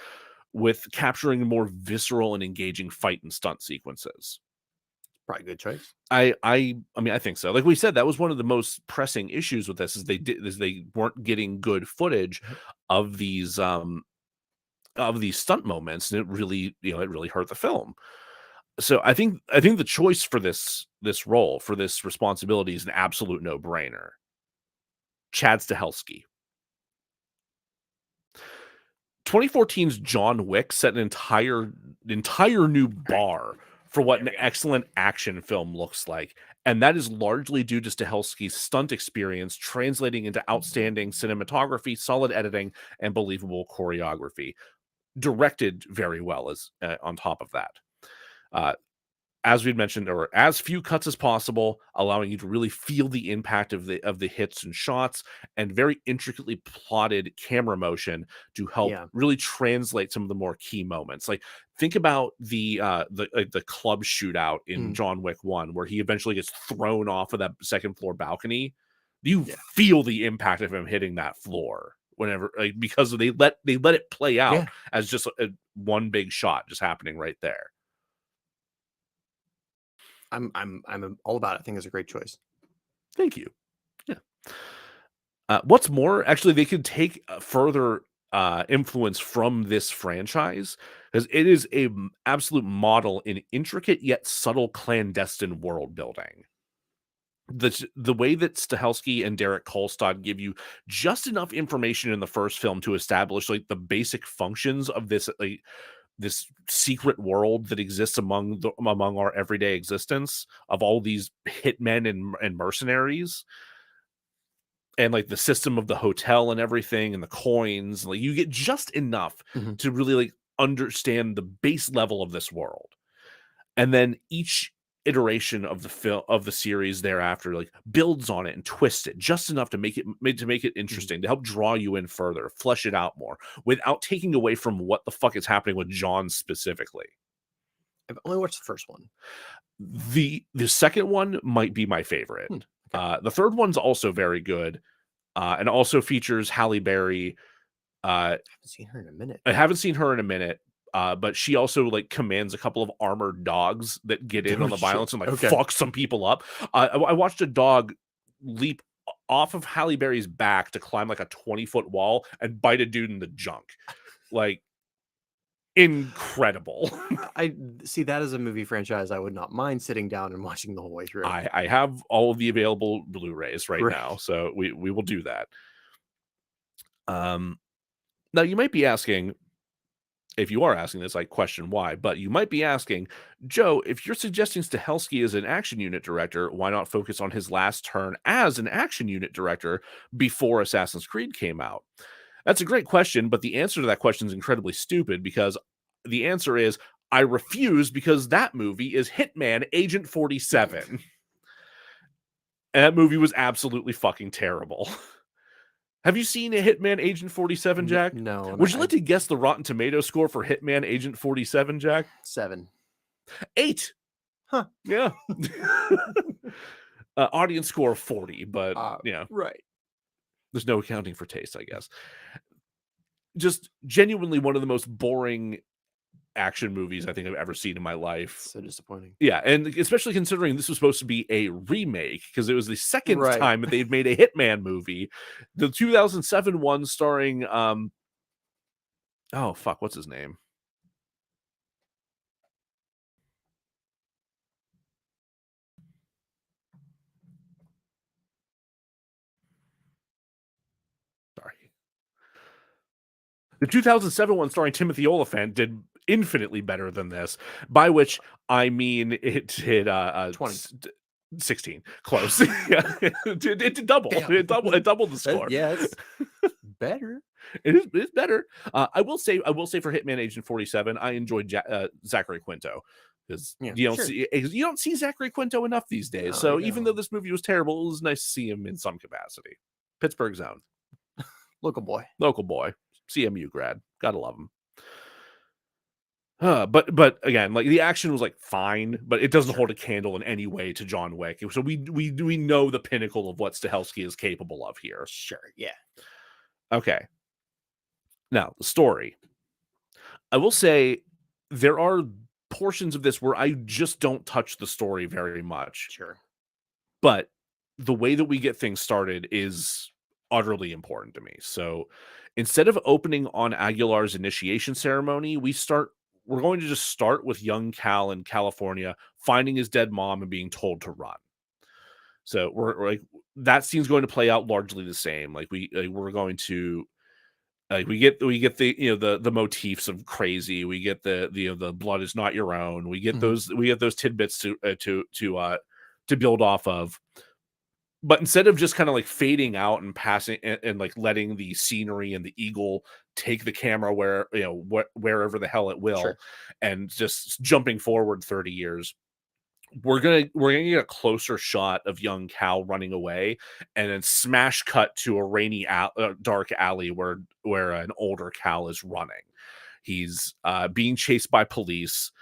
Speaker 1: with capturing more visceral and engaging fight and stunt sequences.
Speaker 2: Probably a good choice.
Speaker 1: I mean, I think so. Like we said, that was one of the most pressing issues with this, is they weren't getting good footage of these stunt moments, and it really hurt the film. So I think the choice for this role, for this responsibility, is an absolute no-brainer. Chad Stahelski. 2014's John Wick set an entire new bar for what an excellent action film looks like, and that is largely due to Stahelski's stunt experience translating into outstanding cinematography, solid editing, and believable choreography. Directed very well as on top of that. As we'd mentioned, or as few cuts as possible, allowing you to really feel the impact of the hits and shots, and very intricately plotted camera motion to help really translate some of the more key moments. Like, think about the club shootout in John Wick 1, where he eventually gets thrown off of that second floor balcony. You feel the impact of him hitting that floor whenever, like, because they let it play out as just one big shot just happening right there.
Speaker 2: I'm all about it. I think it's a great choice.
Speaker 1: Thank you. Yeah. What's more, actually, they could take further influence from this franchise because it is a absolute model in intricate yet subtle clandestine world building. The way that Stahelski and Derek Kolstad give you just enough information in the first film to establish like the basic functions of this like this secret world that exists among our everyday existence of all these hitmen and mercenaries and like the system of the hotel and everything and the coins, like you get just enough
Speaker 2: Mhm.
Speaker 1: to really like understand the base level of this world. And then each iteration of the series thereafter like builds on it and twists it just enough to make it
Speaker 2: Mhm.
Speaker 1: interesting, to help draw you in further, flesh it out more without taking away from what the fuck is happening with John specifically.
Speaker 2: I've only watched the first one.
Speaker 1: The second one might be my favorite.
Speaker 2: Okay.
Speaker 1: The third one's also very good, and also features Halle Berry.
Speaker 2: I haven't seen her in a minute.
Speaker 1: I haven't seen her in a minute, but she also like commands a couple of armored dogs that get in
Speaker 2: Oh,
Speaker 1: on the
Speaker 2: shit.
Speaker 1: violence and like
Speaker 2: Okay.
Speaker 1: fuck some people up. I watched a dog leap off of Halle Berry's back to climb like a 20-foot wall and bite a dude in the junk. Like incredible.
Speaker 2: I see that as a movie franchise I would not mind sitting down and watching the whole way through.
Speaker 1: I have all of the available Blu-rays right
Speaker 2: Great.
Speaker 1: now, so we will do that. Now you might be asking, if you are asking this, I question why, but you might be asking, Joe, if you're suggesting Stahelski is an action unit director, why not focus on his last turn as an action unit director before Assassin's Creed came out? That's a great question, but the answer to that question is incredibly stupid because the answer is I refuse because that movie is Hitman Agent 47. And that movie was absolutely fucking terrible. Have you seen a Hitman Agent 47, Jack?
Speaker 2: No, and
Speaker 1: Would you like to guess the Rotten Tomato score for Hitman Agent 47, Jack?
Speaker 2: 7.
Speaker 1: 8.
Speaker 2: Huh.
Speaker 1: Yeah. Audience score of 40, but
Speaker 2: right.
Speaker 1: there's no accounting for taste, I guess. Just genuinely one of the most boring action movies I think I've ever seen in my life.
Speaker 2: So disappointing.
Speaker 1: Yeah, and especially considering this was supposed to be a remake because it was the second
Speaker 2: Right.
Speaker 1: time that they'd made a Hitman movie. The 2007 one starring oh fuck, what's his name? Sorry. The 2007 one starring Timothy Olyphant did infinitely better than this, by which I mean it did
Speaker 2: 20.
Speaker 1: 16. Close. Yeah. It doubled.
Speaker 2: Damn.
Speaker 1: It doubled the score.
Speaker 2: Yeah, it's better.
Speaker 1: It's better. I will say for Hitman Agent 47, I enjoyed Zachary Quinto because
Speaker 2: Yeah,
Speaker 1: you don't see Zachary Quinto enough these days.
Speaker 2: No,
Speaker 1: So
Speaker 2: I
Speaker 1: even
Speaker 2: know.
Speaker 1: though this movie was terrible, it was nice to see him in some capacity. Pittsburgh's own.
Speaker 2: Local boy.
Speaker 1: Local boy. CMU grad. Gotta love him. But again, like the action was like fine, but it doesn't hold a candle in any way to John Wick. So we know the pinnacle of what Stahelski is capable of here.
Speaker 2: Sure, yeah.
Speaker 1: Okay. Now, the story. I will say there are portions of this where I just don't touch the story very much.
Speaker 2: Sure.
Speaker 1: But the way that we get things started is utterly important to me. So instead of opening on Aguilar's initiation ceremony, we're going to just start with young Cal in California finding his dead mom and being told to run. So we're like that scene's going to play out largely the same. Like we're going to like we get the the motifs of crazy. We get the blood is not your own. We get those tidbits to build off of. But instead of just kind of like fading out and passing and like letting the scenery and the eagle take the camera wherever the hell it will,
Speaker 2: Sure.
Speaker 1: and just jumping forward 30 years, we're gonna get a closer shot of young Cal running away, and then smash cut to a rainy dark alley where an older Cal is running. He's being chased by police.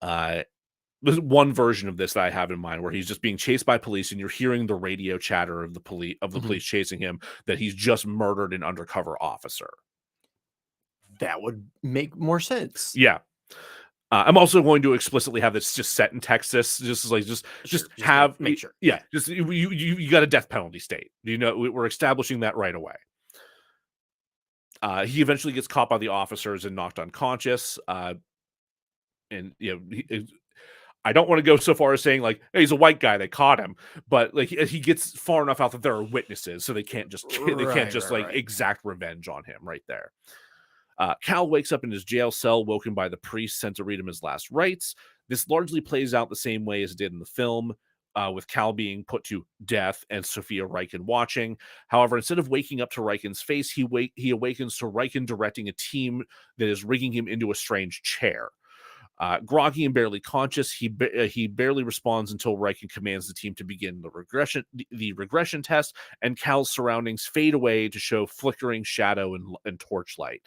Speaker 1: There's one version of this that I have in mind where he's just being chased by police, and you're hearing the radio chatter of the police chasing him that he's just murdered an undercover officer.
Speaker 2: That would make more sense.
Speaker 1: Yeah. I'm also going to explicitly have this just set in Texas, just have
Speaker 2: make sure.
Speaker 1: yeah, just you got a death penalty state. We're establishing that right away. He eventually gets caught by the officers and knocked unconscious. And I don't want to go so far as saying like, hey, he's a white guy, they caught him, but like he gets far enough out that there are witnesses, so they can't just like exact revenge on him right there. Cal wakes up in his jail cell, woken by the priest sent to read him his last rites. This largely plays out the same way as it did in the film, with Cal being put to death and Sophia Riken watching. However, instead of waking up to Riken's face, he awakens to Riken directing a team that is rigging him into a strange chair. Groggy and barely conscious, he barely responds until Riken commands the team to begin the regression test, and Cal's surroundings fade away to show flickering shadow and torchlight.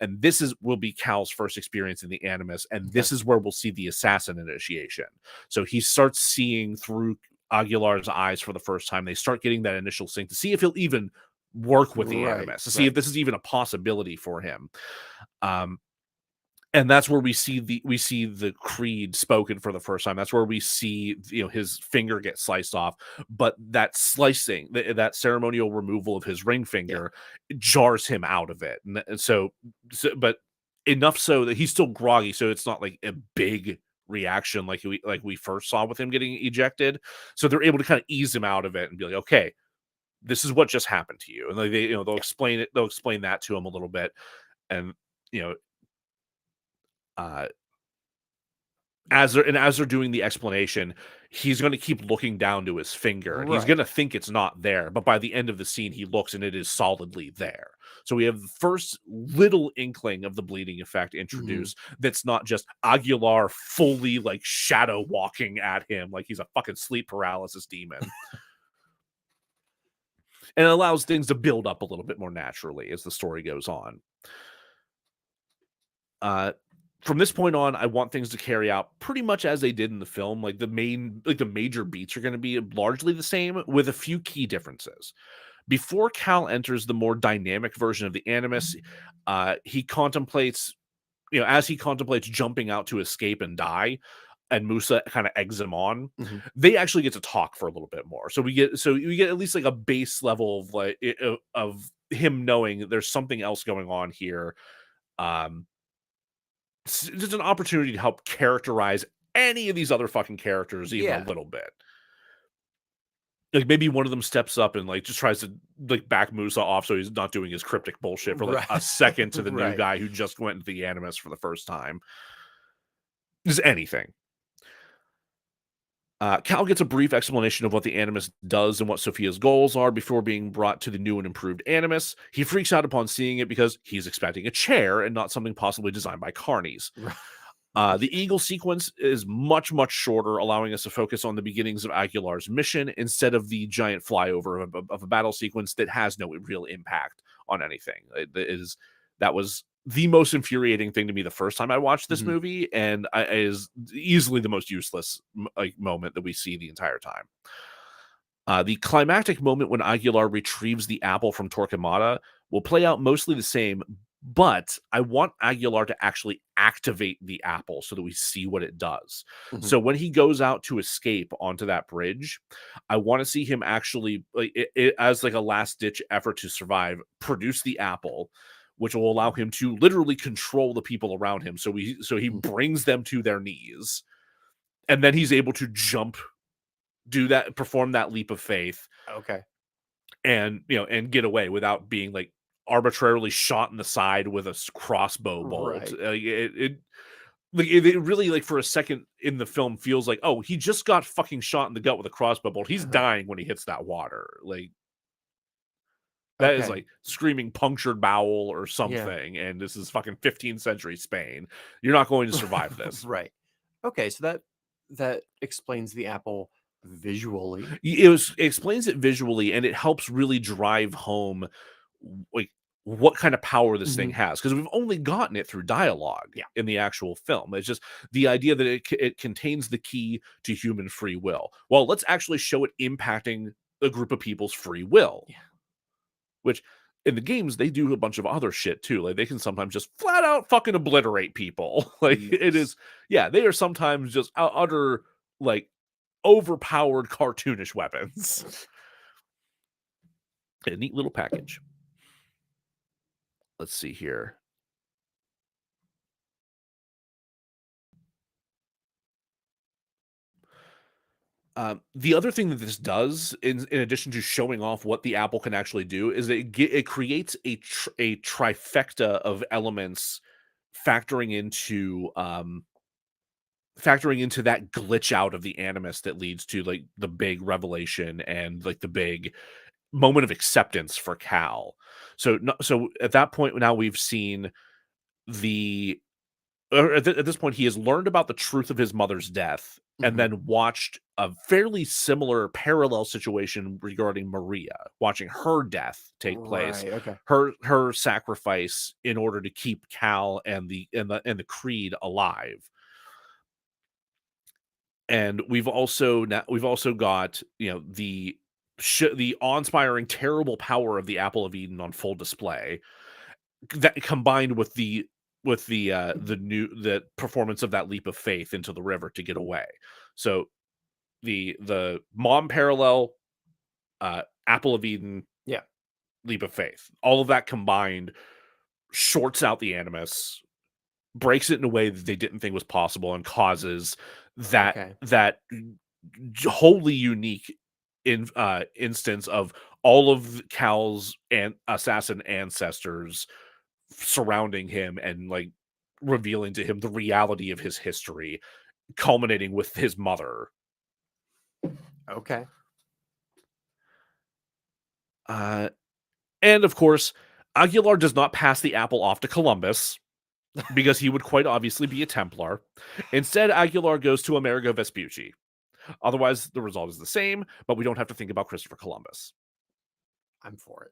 Speaker 1: And will be Cal's first experience in the Animus, and this is where we'll see the assassin initiation. So he starts seeing through Aguilar's eyes for the first time. They start getting that initial sync to see if he'll even work with the Animus, to see if this is even a possibility for him. And that's where we see the creed spoken for the first time. That's where we see his finger get sliced off. But that slicing, that ceremonial removal of his ring finger, jars him out of it. And so, but enough so that he's still groggy. So it's not like a big reaction like we first saw with him getting ejected. So they're able to kind of ease him out of it and be like, okay, this is what just happened to you. And like they'll explain it. They'll explain that to him a little bit, and as they're doing the explanation, he's going to keep looking down to his finger. He's going to think it's not there, but by the end of the scene, he looks and it is solidly there. So we have the first little inkling of the bleeding effect introduced. That's not just Aguilar fully like shadow walking at him like he's a fucking sleep paralysis demon. And it allows things to build up a little bit more naturally as the story goes on. From this point on, I want things to carry out pretty much as they did in the film. Like the major beats are going to be largely the same with a few key differences. Before Cal enters the more dynamic version of the Animus, he contemplates, as he contemplates jumping out to escape and die, and Musa kind of eggs him on. They actually get to talk for a little bit more. So we get at least like a base level of him knowing that there's something else going on here. It's an opportunity to help characterize any of these other fucking characters even a little bit. Like maybe one of them steps up and like just tries to like back Musa off so he's not doing his cryptic bullshit for like a second to the new guy who just went into the Animus for the first time. Just anything. Cal gets a brief explanation of what the Animus does and what Sophia's goals are before being brought to the new and improved Animus. He freaks out upon seeing it because he's expecting a chair and not something possibly designed by carnies. The Eagle sequence is much, much shorter, allowing us to focus on the beginnings of Aguilar's mission instead of the giant flyover of a battle sequence that has no real impact on anything. That was the most infuriating thing to me the first time I watched this movie, and is easily the most useless moment that we see the entire time. The climactic moment when Aguilar retrieves the apple from Torquemada will play out mostly the same, but I want Aguilar to actually activate the apple so that we see what it does. So when he goes out to escape onto that bridge, I want to see him actually, as like a last-ditch effort to survive, produce the apple, which will allow him to literally control the people around him. So he brings them to their knees, and then he's able to jump, perform that leap of faith. And get away without being like arbitrarily shot in the side with a crossbow bolt. It really, like, for a second in the film feels like, oh, he just got fucking shot in the gut with a crossbow bolt. He's dying when he hits that water. Like, that is like screaming punctured bowel or something. And this is fucking 15th century Spain. You're not going to survive this.
Speaker 2: Okay, so that explains the apple visually.
Speaker 1: It explains it visually, and it helps really drive home like what kind of power this thing has, because we've only gotten it through dialogue in the actual film. It's just the idea that it contains the key to human free will. Well, let's actually show it impacting a group of people's free will. Which in the games, they do a bunch of other shit too. Like they can sometimes just flat out fucking obliterate people. Like it
Speaker 2: Nice.
Speaker 1: is, yeah, they are sometimes just utter like overpowered cartoonish weapons. A neat little package. Let's see here. The other thing that this does, in addition to showing off what the Apple can actually do, is it creates a trifecta of elements factoring into factoring into that glitch out of the animus that leads to like the big revelation and like the big moment of acceptance for Cal. So at that point now we've seen the or at this point he has learned about the truth of his mother's death and
Speaker 2: Mhm.
Speaker 1: then watched a fairly similar parallel situation regarding Maria, watching her death take place,
Speaker 2: Right, okay.
Speaker 1: her sacrifice in order to keep Cal and the Creed alive. And we've also got, the awe-inspiring terrible power of the Apple of Eden on full display, that combined with the performance of that leap of faith into the river to get away. So the mom parallel, Apple of Eden,
Speaker 2: Yeah,
Speaker 1: leap of faith, all of that combined shorts out the animus, breaks it in a way that they didn't think was possible, and causes
Speaker 2: okay.
Speaker 1: that wholly unique instance of all of Cal's and assassin ancestors surrounding him and like revealing to him the reality of his history, culminating with his mother.
Speaker 2: Okay.
Speaker 1: Uh, and of course, Aguilar does not pass the apple off to Columbus because he would quite obviously be a Templar. Instead, Aguilar goes to Amerigo Vespucci. Otherwise, the result is the same, but we don't have to think about Christopher Columbus.
Speaker 2: I'm for it.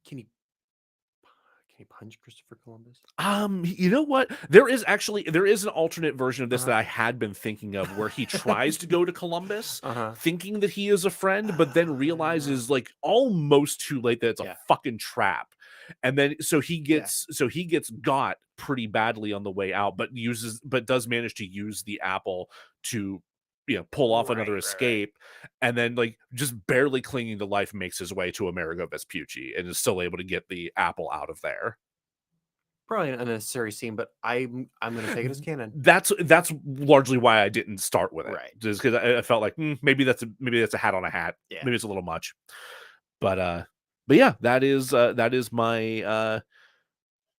Speaker 2: Can he can he punch Christopher Columbus?
Speaker 1: You know what? There is an alternate version of this
Speaker 2: Uh-huh.
Speaker 1: that I had been thinking of where he tries to go to Columbus
Speaker 2: Uh-huh.
Speaker 1: thinking that he is a friend, but then
Speaker 2: Ah,
Speaker 1: realizes like almost too late that it's a
Speaker 2: yeah,
Speaker 1: fucking trap. And then
Speaker 2: yeah.
Speaker 1: so he gets got pretty badly on the way out, but does manage to use the apple to pull off another
Speaker 2: Right.
Speaker 1: escape, and then like just barely clinging to life makes his way to Amerigo Vespucci and is still able to get the apple out of there.
Speaker 2: Probably an unnecessary scene, but I'm gonna take it as canon.
Speaker 1: That's largely why I didn't start with it,
Speaker 2: Right.
Speaker 1: just because I felt like maybe that's a hat on a hat,
Speaker 2: Yeah.
Speaker 1: maybe it's a little much, but yeah, that is my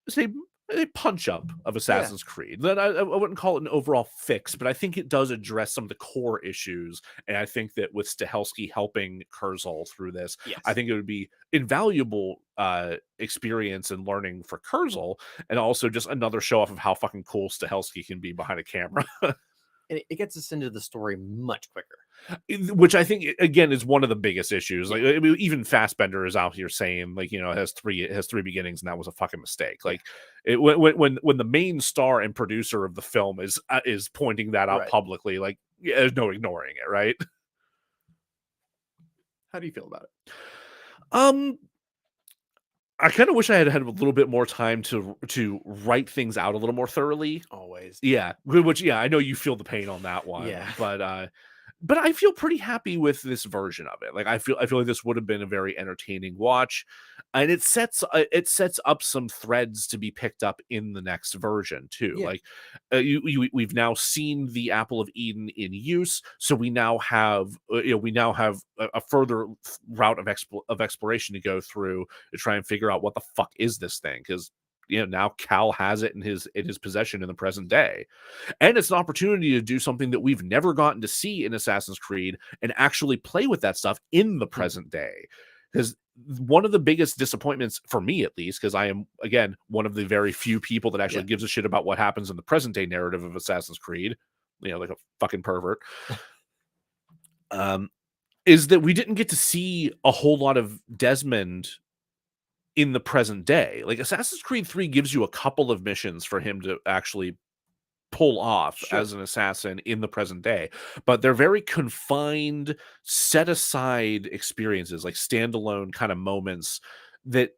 Speaker 1: say a punch up of
Speaker 2: Yeah.
Speaker 1: Assassin's Creed. That I wouldn't call it an overall fix, but I think it does address some of the core issues. And I think that with Stahelski helping Kurzel through this, I
Speaker 2: Yes.
Speaker 1: think it would be invaluable experience and learning for Kurzel, and also just another show off of how fucking cool Stahelski can be behind a camera.
Speaker 2: And it gets us into the story much quicker.
Speaker 1: Which I think again is one of the biggest issues. Like
Speaker 2: Yeah.
Speaker 1: I mean, even Fassbender is out here saying like it has three beginnings and that was a fucking mistake.
Speaker 2: Yeah.
Speaker 1: Like when the main star and producer of the film is pointing that out
Speaker 2: Right.
Speaker 1: publicly, like yeah, there's no ignoring it, right?
Speaker 2: How do you feel about it?
Speaker 1: Um, I kind of wish I had a little bit more time to write things out a little more thoroughly.
Speaker 2: Always.
Speaker 1: Yeah, which yeah, I know you feel the pain on that one,
Speaker 2: Yeah.
Speaker 1: but I feel pretty happy with this version of it. Like I feel like this would have been a very entertaining watch, and it sets up some threads to be picked up in the next version too.
Speaker 2: Yeah.
Speaker 1: Like we've now seen the Apple of Eden in use, so we now have a further route of exploration to go through to try and figure out what the fuck is this thing, because now Cal has it in his possession in the present day. And it's an opportunity to do something that we've never gotten to see in Assassin's Creed and actually play with that stuff in the
Speaker 2: Hmm.
Speaker 1: present day. Because one of the biggest disappointments for me, at least, because I am, again, one of the very few people that actually
Speaker 2: Yeah.
Speaker 1: gives a shit about what happens in the present day narrative of Assassin's Creed, like a fucking pervert, um, is that we didn't get to see a whole lot of Desmond in the present day. Like Assassin's Creed 3 gives you a couple of missions for him to actually pull off
Speaker 2: Sure.
Speaker 1: as an assassin in the present day, but they're very confined, set aside experiences, like standalone kind of moments that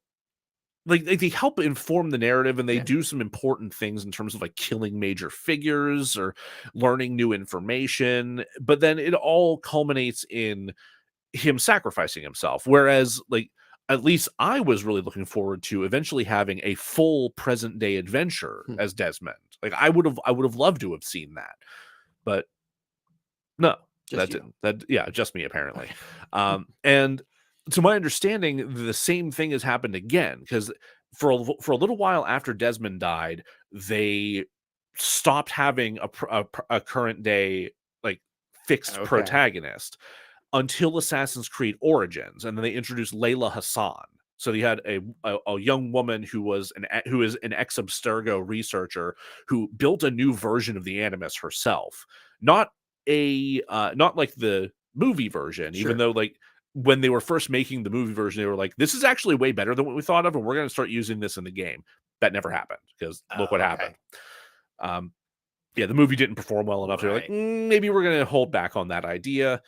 Speaker 1: they help inform the narrative, and they
Speaker 2: Yeah.
Speaker 1: do some important things in terms of like killing major figures or learning new information, but then it all culminates in him sacrificing himself. Whereas, like, at least I was really looking forward to eventually having a full present day adventure
Speaker 2: Hmm.
Speaker 1: as Desmond. Like, I would have loved to have seen that, but no,
Speaker 2: Just
Speaker 1: that
Speaker 2: you.
Speaker 1: didn't. That yeah, just me apparently.
Speaker 2: Okay.
Speaker 1: And to my understanding, the same thing has happened again because for a little while after Desmond died, they stopped having a current day like fixed
Speaker 2: Okay.
Speaker 1: protagonist until Assassin's Creed Origins, and then they introduced Layla Hassan. So they had a young woman who is an ex Abstergo researcher who built a new version of the Animus herself. Not not like the movie version, even
Speaker 2: Sure.
Speaker 1: though like when they were first making the movie version, they were like, "This is actually way better than what we thought of, and we're going to start using this in the game." That never happened because look what
Speaker 2: Oh,
Speaker 1: happened.
Speaker 2: okay.
Speaker 1: Um, yeah, the movie didn't perform well enough. They're like,
Speaker 2: Right.
Speaker 1: Maybe we're going to hold back on that idea."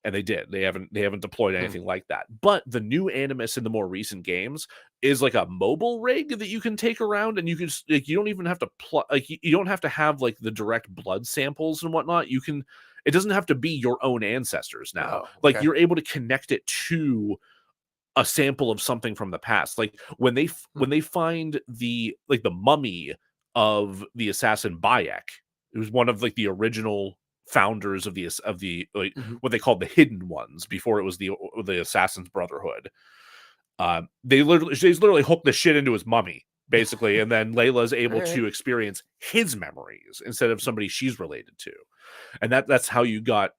Speaker 1: And they did. They haven't deployed
Speaker 2: Hmm.
Speaker 1: anything like that. But the new Animus in the more recent games is like a mobile rig that you can take around, and you can like you don't even have to you don't have to have like the direct blood samples and whatnot. You can. It doesn't have to be your own ancestors now.
Speaker 2: Oh,
Speaker 1: Like
Speaker 2: okay.
Speaker 1: you're able to connect it to a sample of something from the past. Like
Speaker 2: Hmm.
Speaker 1: when they find the mummy of the assassin Bayek, it was one of like the original founders of the like
Speaker 2: Hmm.
Speaker 1: what they called the hidden ones before it was the assassin's brotherhood. They literally hooked the shit into his mummy basically, and then Layla's
Speaker 2: All
Speaker 1: able
Speaker 2: right.
Speaker 1: to experience his memories instead of somebody she's related to, and that's how you got.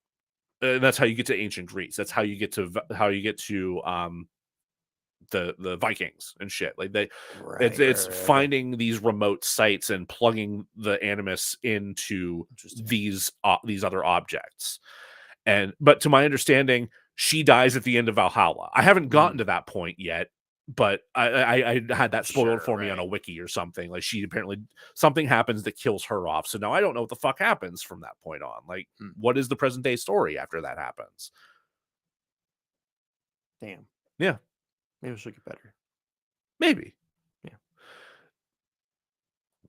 Speaker 1: That's how you get to ancient Greece. That's how you get to the Vikings and shit. Like
Speaker 2: Right.
Speaker 1: it's
Speaker 2: Right. Right. Okay.
Speaker 1: finding these remote sites and plugging the animus into
Speaker 2: Interesting.
Speaker 1: these other objects. And but to my understanding, she dies at the end of Valhalla. I haven't gotten
Speaker 2: Mm.
Speaker 1: to that point yet, but I had that spoiled
Speaker 2: Sure.
Speaker 1: for me on a
Speaker 2: Right.
Speaker 1: wiki or something. Like she apparently something happens that kills her off. So now I don't know what the fuck happens from that point on. Like
Speaker 2: Hmm.
Speaker 1: what is the present day story after that happens?
Speaker 2: Damn.
Speaker 1: Yeah,
Speaker 2: Maybe she'll get better.
Speaker 1: maybe.
Speaker 2: Yeah.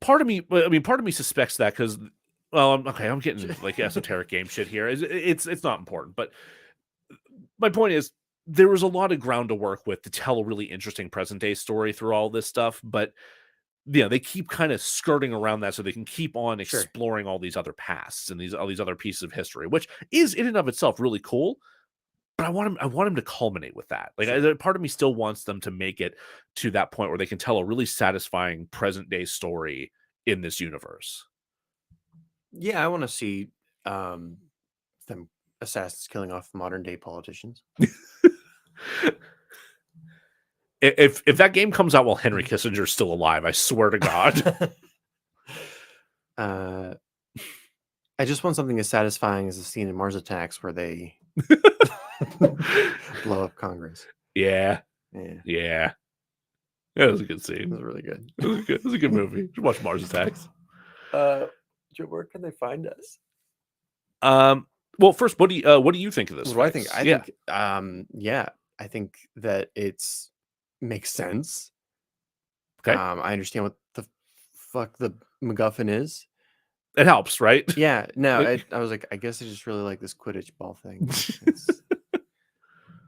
Speaker 1: Part of me suspects that because, well, I'm getting like esoteric game shit here. It's not important, but my point is there was a lot of ground to work with to tell a really interesting present day story through all this stuff, but yeah, they keep kind of skirting around that so they can keep on
Speaker 2: Sure.
Speaker 1: exploring all these other pasts and all these other pieces of history, which is in and of itself really cool. But I want him to culminate with that. Like
Speaker 2: Sure.
Speaker 1: part of me still wants them to make it to that point where they can tell a really satisfying present day story in this universe.
Speaker 2: Yeah, I want to see um them assassins killing off modern day politicians.
Speaker 1: If that game comes out while Henry Kissinger's still alive, I swear to God.
Speaker 2: uh, I just want something as satisfying as the scene in Mars Attacks where they blow up Congress.
Speaker 1: Yeah,
Speaker 2: Yeah,
Speaker 1: yeah. That was a good
Speaker 2: it
Speaker 1: scene.
Speaker 2: was really good.
Speaker 1: It was a good movie. You should watch Mars Attacks.
Speaker 2: Uh, Joe, where can they find us?
Speaker 1: Um, well, first, what do you think of this
Speaker 2: What do I think?
Speaker 1: face?
Speaker 2: I
Speaker 1: Yeah.
Speaker 2: think, yeah, I think that it's makes sense.
Speaker 1: Okay.
Speaker 2: I understand what the fuck the MacGuffin is.
Speaker 1: It helps, right?
Speaker 2: Yeah, no,
Speaker 1: Like,
Speaker 2: I was like, I guess I just really like this Quidditch ball thing. It's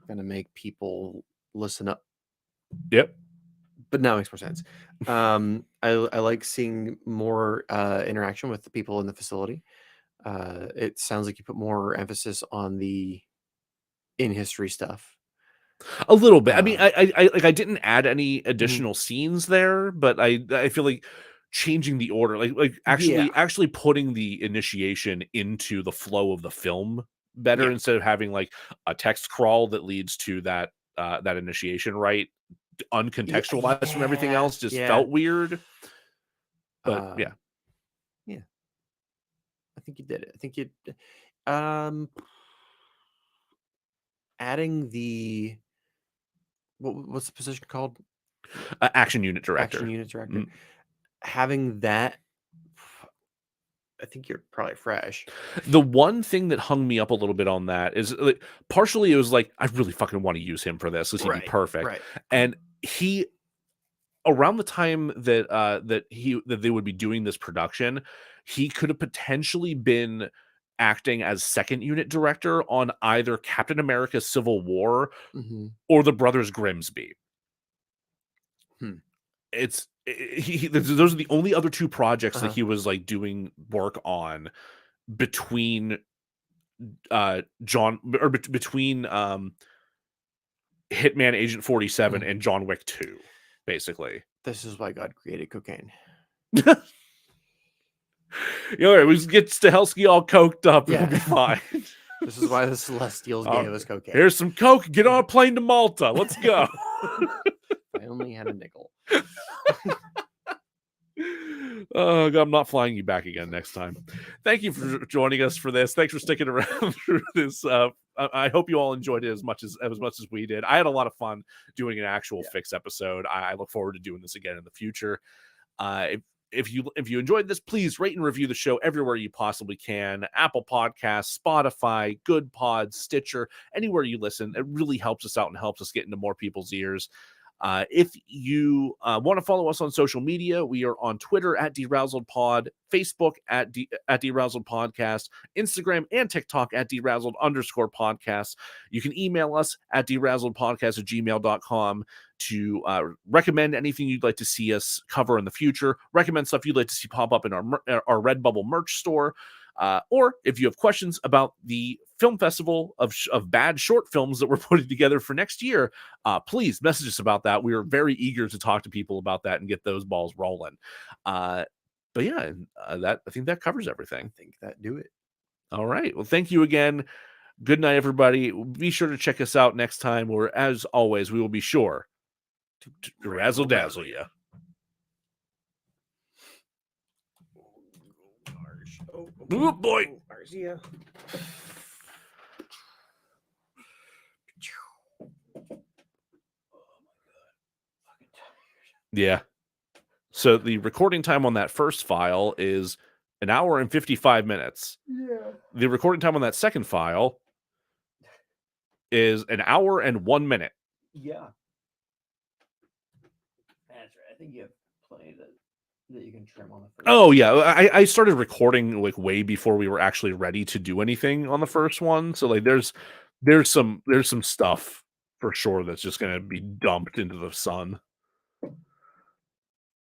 Speaker 2: gonna make people listen up.
Speaker 1: yep.
Speaker 2: But now it makes more sense. I like seeing more interaction with the people in the facility. It sounds like you put more emphasis on the in history stuff.
Speaker 1: A little bit. I mean,
Speaker 2: Um,
Speaker 1: I didn't add any
Speaker 2: mhm.
Speaker 1: additional scenes there, but I feel like changing the order, like
Speaker 2: Yeah,
Speaker 1: actually putting the initiation into the flow of the film better
Speaker 2: yeah,
Speaker 1: instead of having like a text crawl that leads to that initiation, right?
Speaker 2: yeah,
Speaker 1: Uncontextualized from everything
Speaker 2: yeah,
Speaker 1: else just
Speaker 2: yeah.
Speaker 1: felt weird. But yeah.
Speaker 2: Um, yeah, I think you did it. I think you, um, adding the what's the position called?
Speaker 1: Action unit
Speaker 2: Action
Speaker 1: director.
Speaker 2: unit director.
Speaker 1: Mm.
Speaker 2: Having that I think you're probably fresh.
Speaker 1: The one thing that hung me up a little bit on that is, like, partially it was like, I really fucking want to use him for this because he'd be perfect.
Speaker 2: Right.
Speaker 1: And he, around the time that that they would be doing this production, he could have potentially been acting as second unit director on either Captain America Civil War
Speaker 2: Hmm.
Speaker 1: or the Brothers Grimsby. Those are the only other two projects that he was like doing work on between between Hitman Agent 47 and John Wick 2, basically.
Speaker 2: This is why God created cocaine.
Speaker 1: We get Stahelski all coked up.
Speaker 2: Yeah.
Speaker 1: It'll be fine.
Speaker 2: This is why the Celestials gave us cocaine.
Speaker 1: Here's some coke. Get on a plane to Malta. Let's go.
Speaker 2: I only had a nickel.
Speaker 1: Oh, God, I'm not flying you back again next time. Thank you for joining us for this. Thanks for sticking around through this. I hope you all enjoyed it as much as we did. I had a lot of fun doing an actual Fix episode. I look forward to doing this again in the future. If you enjoyed this, please rate and review the show everywhere you possibly can. Apple Podcasts, Spotify, Good Pods, Stitcher, anywhere you listen. It really helps us out and helps us get into more people's ears. If you want to follow us on social media, we are on Twitter at DeRazzled Pod, Facebook at DeRazzled Podcast, Instagram and TikTok at DeRazzled_podcast. You can email us at DeRazzledPodcast@gmail.com to recommend anything you'd like to see us cover in the future, recommend stuff you'd like to see pop up in our Redbubble merch store. Or if you have questions about the film festival of bad short films that we're putting together for next year, please message us about that. We are very eager to talk to people about that and get those balls rolling. But yeah, I think that covers everything.
Speaker 2: I think that do it.
Speaker 1: All right. Well, thank you again. Good night, everybody. Be sure to check us out next time, where, as always, we will be sure to razzle dazzle you. Oh boy.
Speaker 2: Yeah.
Speaker 1: Yeah. So the recording time on that first file is 1 hour and 55 minutes.
Speaker 2: Yeah.
Speaker 1: The recording time on that second file is 1 hour and 1 minute.
Speaker 2: Yeah. That's right. I think you have plenty that you can trim on the first.
Speaker 1: Oh yeah, I started recording like way before we were actually ready to do anything on the first one. So like there's some stuff for sure that's just going to be dumped into the sun.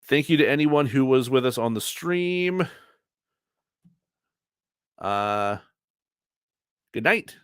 Speaker 1: Thank you to anyone who was with us on the stream. Good night.